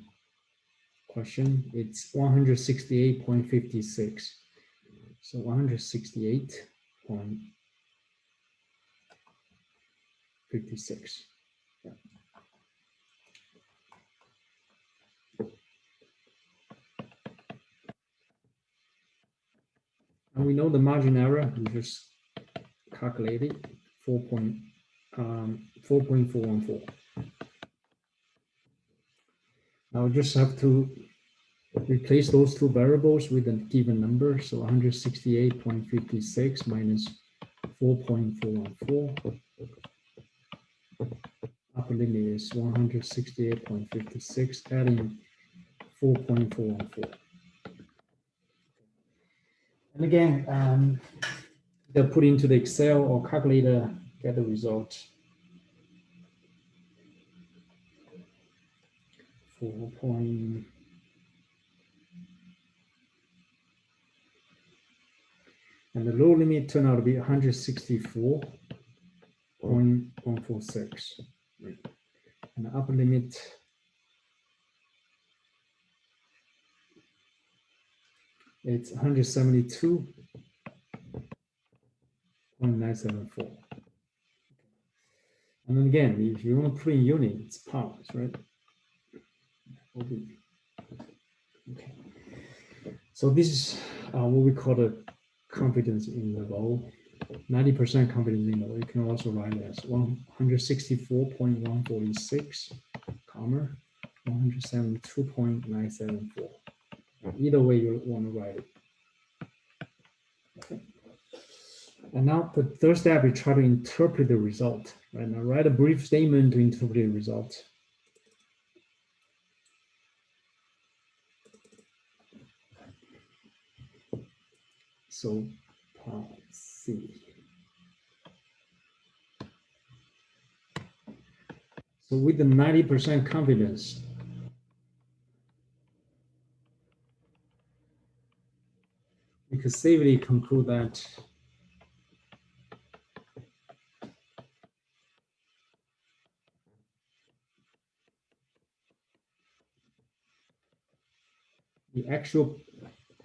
question. It's 168.56. So 168.56. Yeah. And we know the margin error. We just calculate it 4.414. Now we just have to replace those two variables with a given number. So 168.56 minus 4.414. Upper limit is 168.56, adding 4.414. And again, they'll put into the Excel or calculator, get the result. 4. And the low limit turned out to be 164.146. Right. And the upper limit it's 172.974. And then again, if you want to put in unit, it's pounds, right? Okay. So this is what we call the confidence interval. 90% confidence interval. You can also write it as 164.146, comma 172.974. Either way you want to write it. Okay. And now the third step, we try to interpret the result. Right now, write a brief statement to interpret the result. So part C. So with the 90% confidence, we could safely conclude that the actual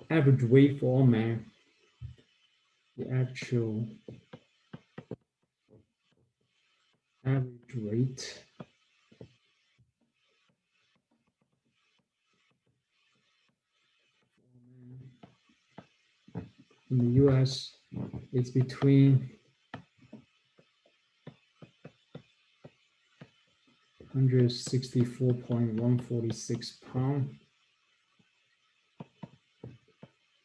average weight for all men, the actual average weight in the US is between 164.146 pounds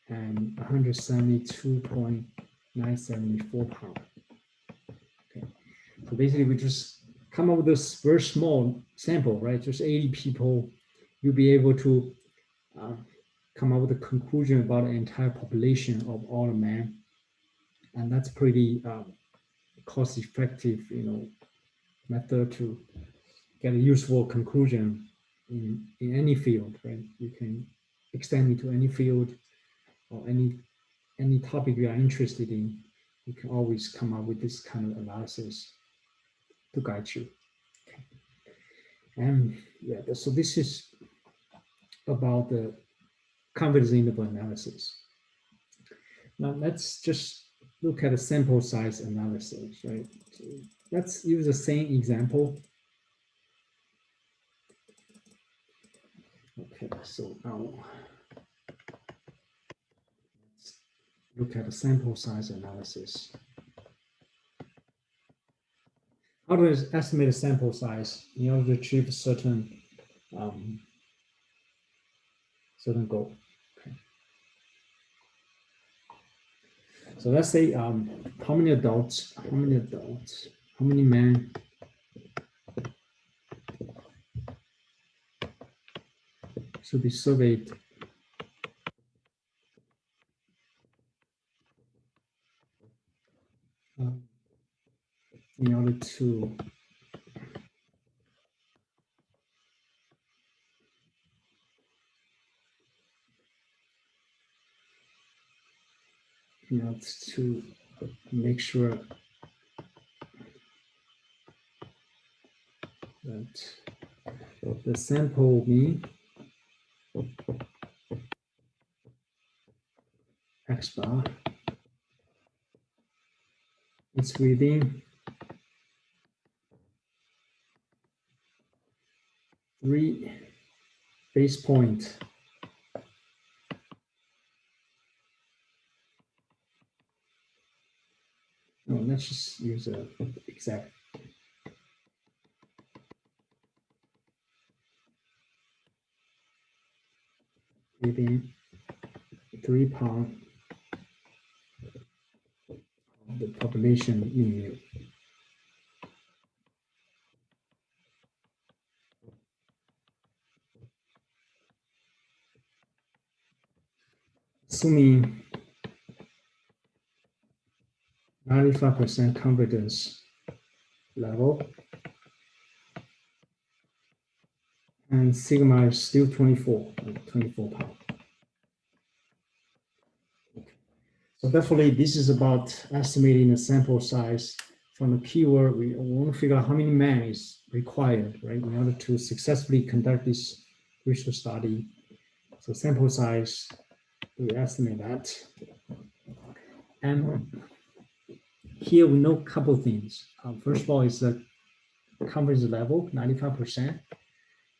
and 172.974 pounds. Okay, so basically we just come up with this very small sample, right? Just 80 people. You'll be able to come up with a conclusion about the entire population of all the men, and that's pretty cost-effective, method to get a useful conclusion in any field, right? You can extend it to any field or any topic you are interested in. You can always come up with this kind of analysis to guide you. Okay. And yeah, so this is about the confidence interval analysis. Now let's just look at a sample size analysis, right? So let's use the same example. Okay, so now let's look at the sample size analysis. How do I estimate a sample size in order to achieve a certain goal? Okay. So let's say how many men should be surveyed in order to make sure that the sample mean x bar is within 3 base point. No, let's just use a exact. Within 3 pound of the population mean. Assuming 95% confidence level, and sigma is still 24 pounds. So definitely this is about estimating the sample size from the keyword. We want to figure out how many men is required, right, in order to successfully conduct this research study. So sample size, we estimate that. And here we know a couple things. First of all, is the confidence level, 95%.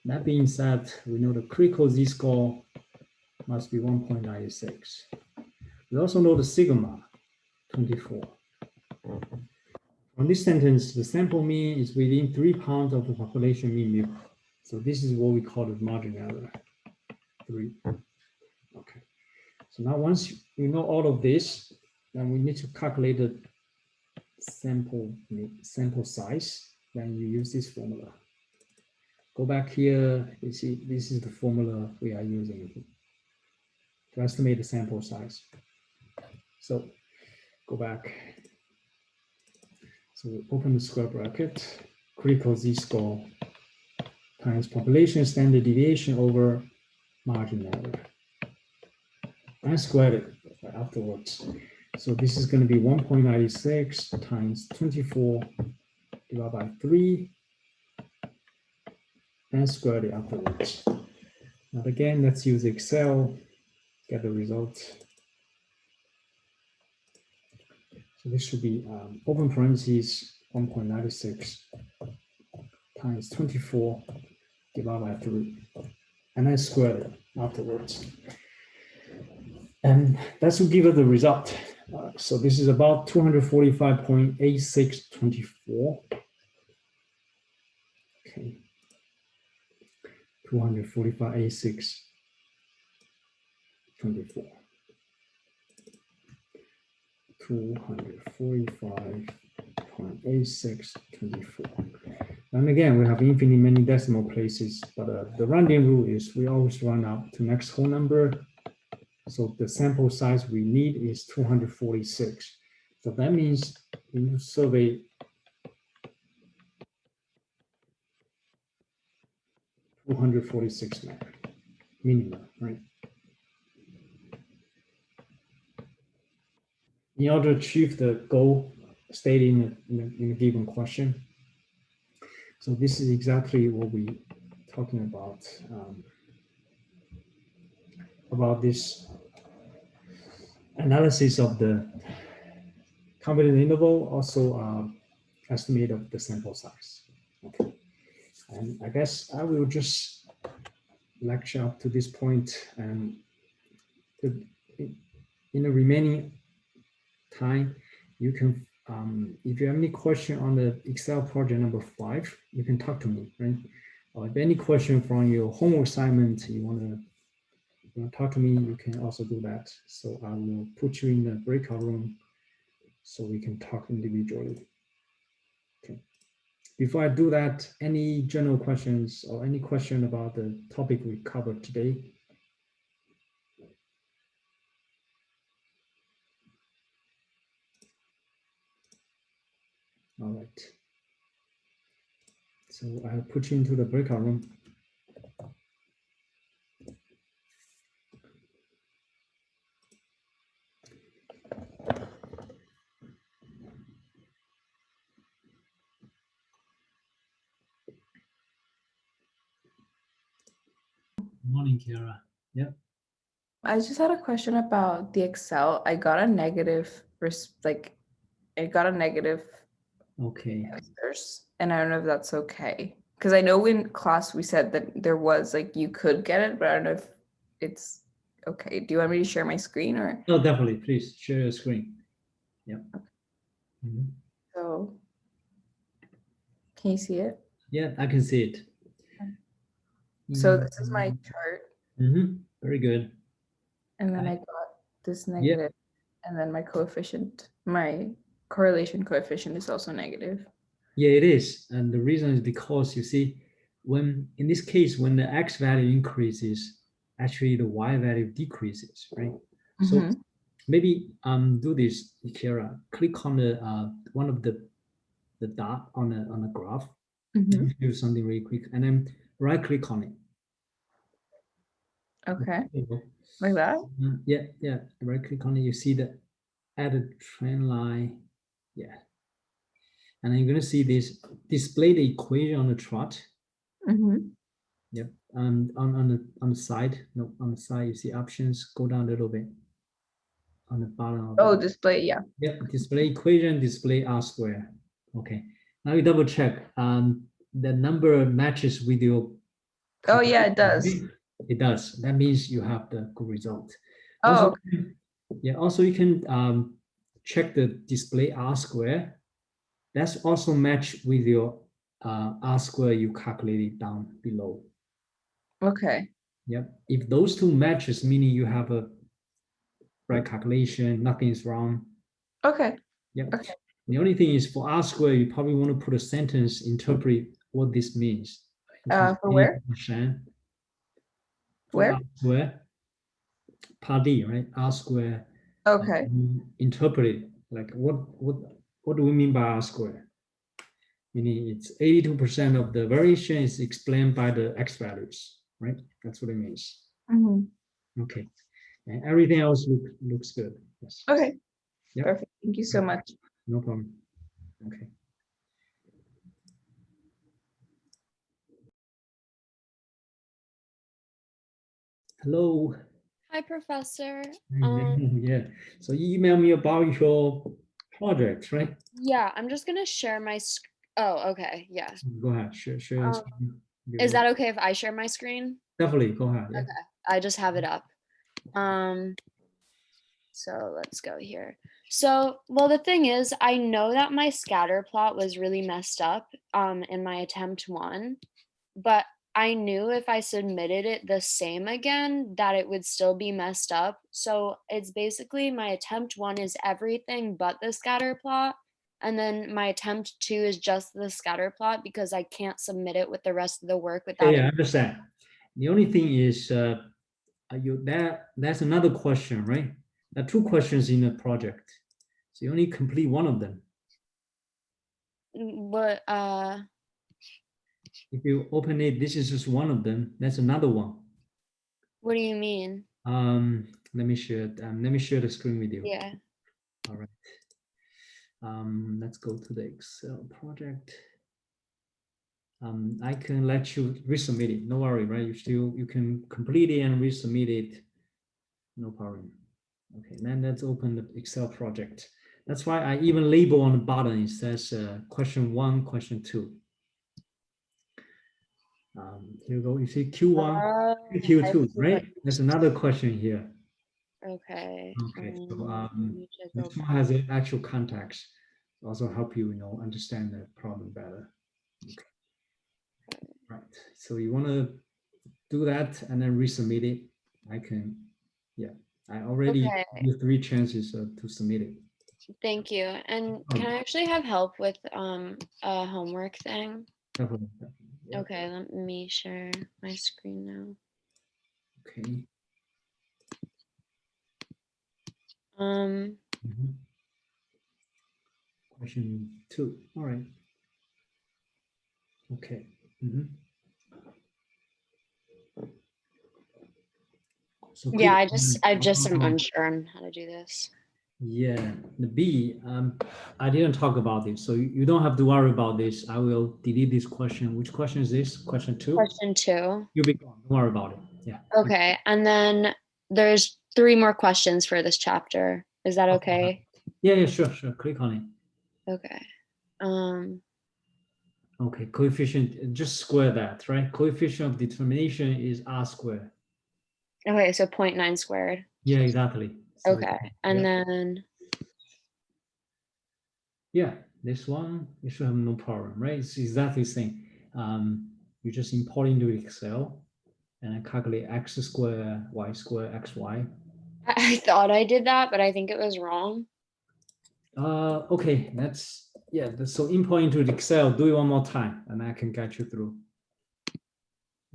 That being said, we know the critical z-score must be 1.96. We also know the sigma, 24. From this sentence, the sample mean is within 3 pounds of the population mean mu. So this is what we call the margin error, 3. Okay. So now once you know all of this, then we need to calculate the sample size. Then you use this formula. Go back here, you see this is the formula we are using to estimate the sample size. So go back. So we open the square bracket, critical z-score times population standard deviation over margin error, and square it afterwards. So this is going to be 1.96 times 24 divided by 3, and square it afterwards. Now again, let's use Excel, get the result. So this should be open parentheses 1.96 times 24 divided by 3, and then square it afterwards. And that will give us the result. So this is about 245.8624. Okay. 245.8624. 245.8624. And again, we have infinitely many decimal places, but the rounding rule is we always round up to next whole number. So the sample size we need is 246. So that means we need to survey 246 men, minimum, right? In order to achieve the goal stated in a given question. So this is exactly what we're talking about this analysis of the confidence interval, also estimate of the sample size. Okay. And I guess I will just lecture up to this point, and in the remaining time, you can, if you have any question on the Excel project number 5, you can talk to me, right? Or if any question from your homework assignment, you want to talk to me, you can also do that. So I will put you in the breakout room so we can talk individually. Okay. Before I do that, any general questions or any question about the topic we covered today? All right. So I'll put you into the breakout room. Morning, Kiara. Yep. I just had a question about the Excel. I got a negative, I got a negative Okay. answers, and I don't know if that's okay. Because I know in class we said that there was like you could get it, but I don't know if it's okay. Do you want me to share my screen or? Oh, definitely. Please share your screen. Yep. Okay. So, can you see it? Yeah, I can see it. So this is my chart. Very good. And then I got this negative, and then my correlation coefficient is also negative. Yeah, it is. And the reason is because you see, when in this case, when the X value increases, actually the Y value decreases, right? So maybe do this, Kira. Click on the one of the dot on the graph. Do something really quick, and then right click on it. Okay. Like that? Yeah. Right click on it. You see the added trend line. Yeah. And then you're going to see this display the equation on the chart. Yep. And on the side, no, on the side, you see options. Go down a little bit. On the bottom. Oh, display, yeah. Yep. Display equation, display R square. Okay. Now you double check. The number matches with your. Oh yeah, it does. It does. That means you have the good result. Oh, Also, okay. yeah. Also, you can check the display R square. That's also matched with your R square you calculated down below. Okay. Yep. If those two matches, meaning you have a right calculation, nothing is wrong. Okay. Yep. Okay. The only thing is for R square, you probably want to put a sentence, interpret what this means. For where? For Where? R square, part D, right? R square. Okay. Interpret it. Like what do we mean by R square? Meaning it's 82% of the variation is explained by the X values, right? That's what it means. Okay. And everything else looks good. Yes. Okay. Yep. Perfect. Thank you so much. No problem. Okay. Hello. Hi, Professor. Yeah. So you emailed me about your project, right? Yeah, I'm just gonna share my Oh, okay. Yeah. Go ahead. Share your screen. Is that okay if I share my screen? Definitely. Go ahead. Yeah. Okay. I just have it up. So let's go here. So, well, the thing is, I know that my scatter plot was really messed up in my attempt 1, but I knew if I submitted it the same again that it would still be messed up. So it's basically my attempt 1 is everything but the scatter plot. And then my attempt 2 is just the scatter plot because I can't submit it with the rest of the work without Yeah, I understand. The only thing is that's another question, right? There are 2 questions in the project. So you only complete one of them. But if you open it, this is just one of them. That's another one. What do you mean? Let me share. Let me share the screen with you. Yeah. All right. Let's go to the Excel project. I can let you resubmit it. No worry, right? You can complete it and resubmit it. No problem. Okay, then let's open the Excel project. That's why I even label on the bottom. It says question 1, question 2. Here you go. You see Q1, Q2, right? There's another question here. Okay. Okay. So this one has an actual context. Also help you, understand the problem better. Okay. Right. So you want to do that and then resubmit it. I can. Yeah. I already give 3 chances to submit it. Thank you. And can I actually have help with a homework thing? Definitely. Yeah. Okay, let me share my screen now. Okay. Question 2. All right. Okay. Mhm. So Yeah, click I just am on- unsure on how to do this. Yeah, the B, I didn't talk about this, so you don't have to worry about this. I will delete this question. Which question is this? Question 2? Question 2. You'll be gone. Don't worry about it. Yeah. Okay, and then there's 3 more questions for this chapter. Is that okay? Yeah, sure. Click on it. Okay. Okay, coefficient, just square that, right? Coefficient of determination is R squared. Okay, so 0.9 squared. Yeah, exactly. So, Okay, and yeah. then Yeah, this one, you should have no problem, right? It's exactly the same. You just import into Excel and calculate x squared, y squared, xy. I thought I did that, but I think it was wrong. Okay, so import into Excel, do it one more time, and I can get you through.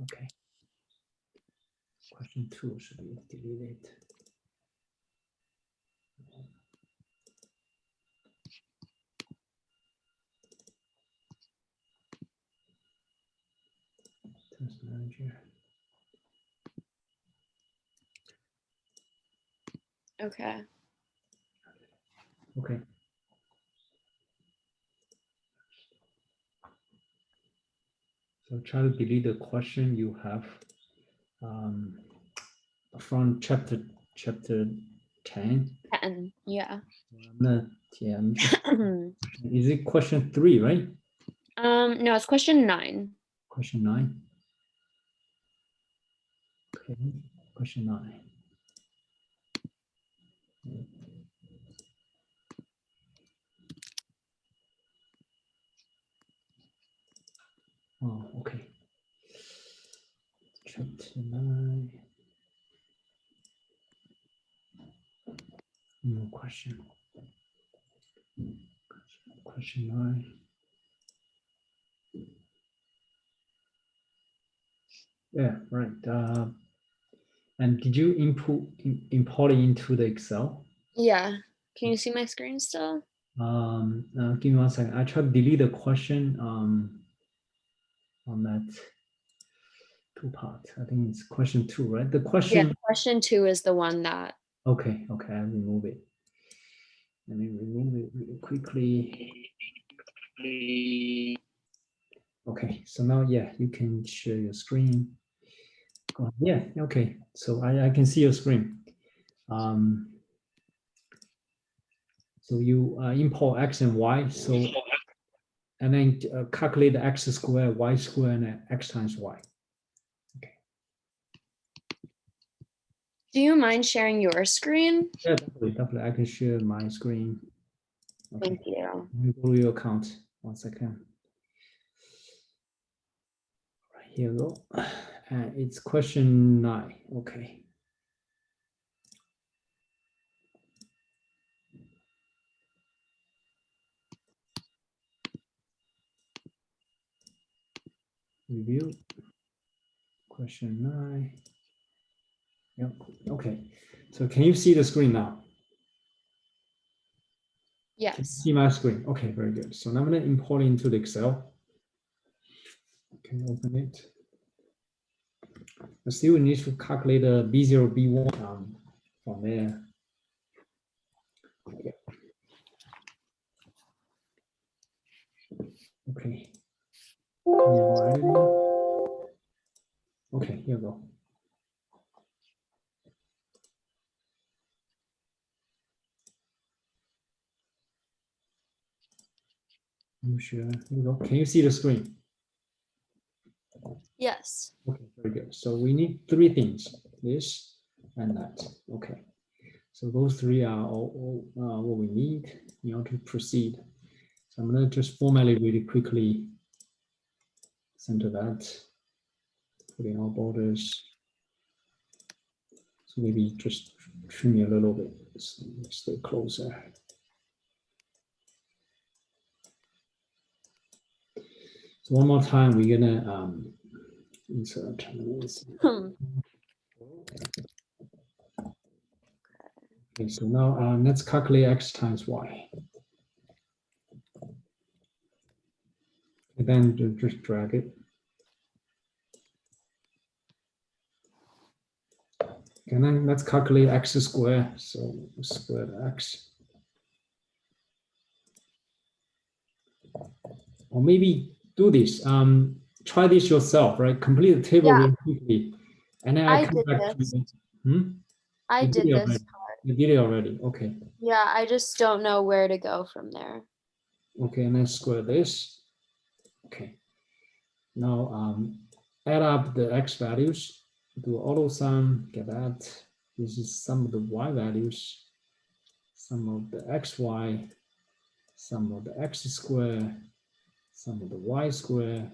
Okay. Question 2 should be deleted. Test manager. Okay. Okay. So try to delete the question you have from chapter 10. 10, yeah. I'm just, is it question 3, right? No, it's question 9. Question 9. Okay, question 9. Oh, okay. Chapter 9. No question. Question 9. Yeah, right. And did you import it into the Excel? Yeah. Can you see my screen still? Give me 1 second. I try to delete the question on that 2 part. I think it's question 2, right? The question. Yeah, question 2 is the one that. Okay, I'll remove it. Let me remove it really quickly. Okay, so now, yeah, you can share your screen. Yeah, okay, so I can see your screen. So you import x and y, and then calculate the x squared, y squared, and x times y. Okay. Do you mind sharing your screen? Yeah, definitely. I can share my screen. Okay. Thank you. Let me go to your account. 1 second. Right, here we go. It's question 9. Okay. Review. Question 9. Yep. Okay. So can you see the screen now? Yes. Can you see my screen? Okay, very good. So now I'm going to import into the Excel. Can open it. I still need to calculate the B0, B1 from there. Okay. Okay, here we go. I'm sure. Here we go. Can you see the screen? Yes. Okay, very good. So we need 3 things, this and that. Okay. So those 3 are all what we need in order to proceed. So I'm going to just format it really quickly. Center that. Put in all borders. So maybe just trim me a little bit. Stay closer. So one more time, we're gonna insert. Okay, so now let's calculate x times y. And then just drag it. And then let's calculate x squared. So squared x. Or maybe do this. Try this yourself, right? Complete the table Yeah. really quickly. And then I I come did back this. to it. Hmm? I You did it this already. part. You did it already. Okay. Yeah, I just don't know where to go from there. Okay, and then square this. Okay. Now add up the x values. Do auto sum. Get that. This is sum of the y values. Sum of the xy. Sum of the x square. Sum of the y square.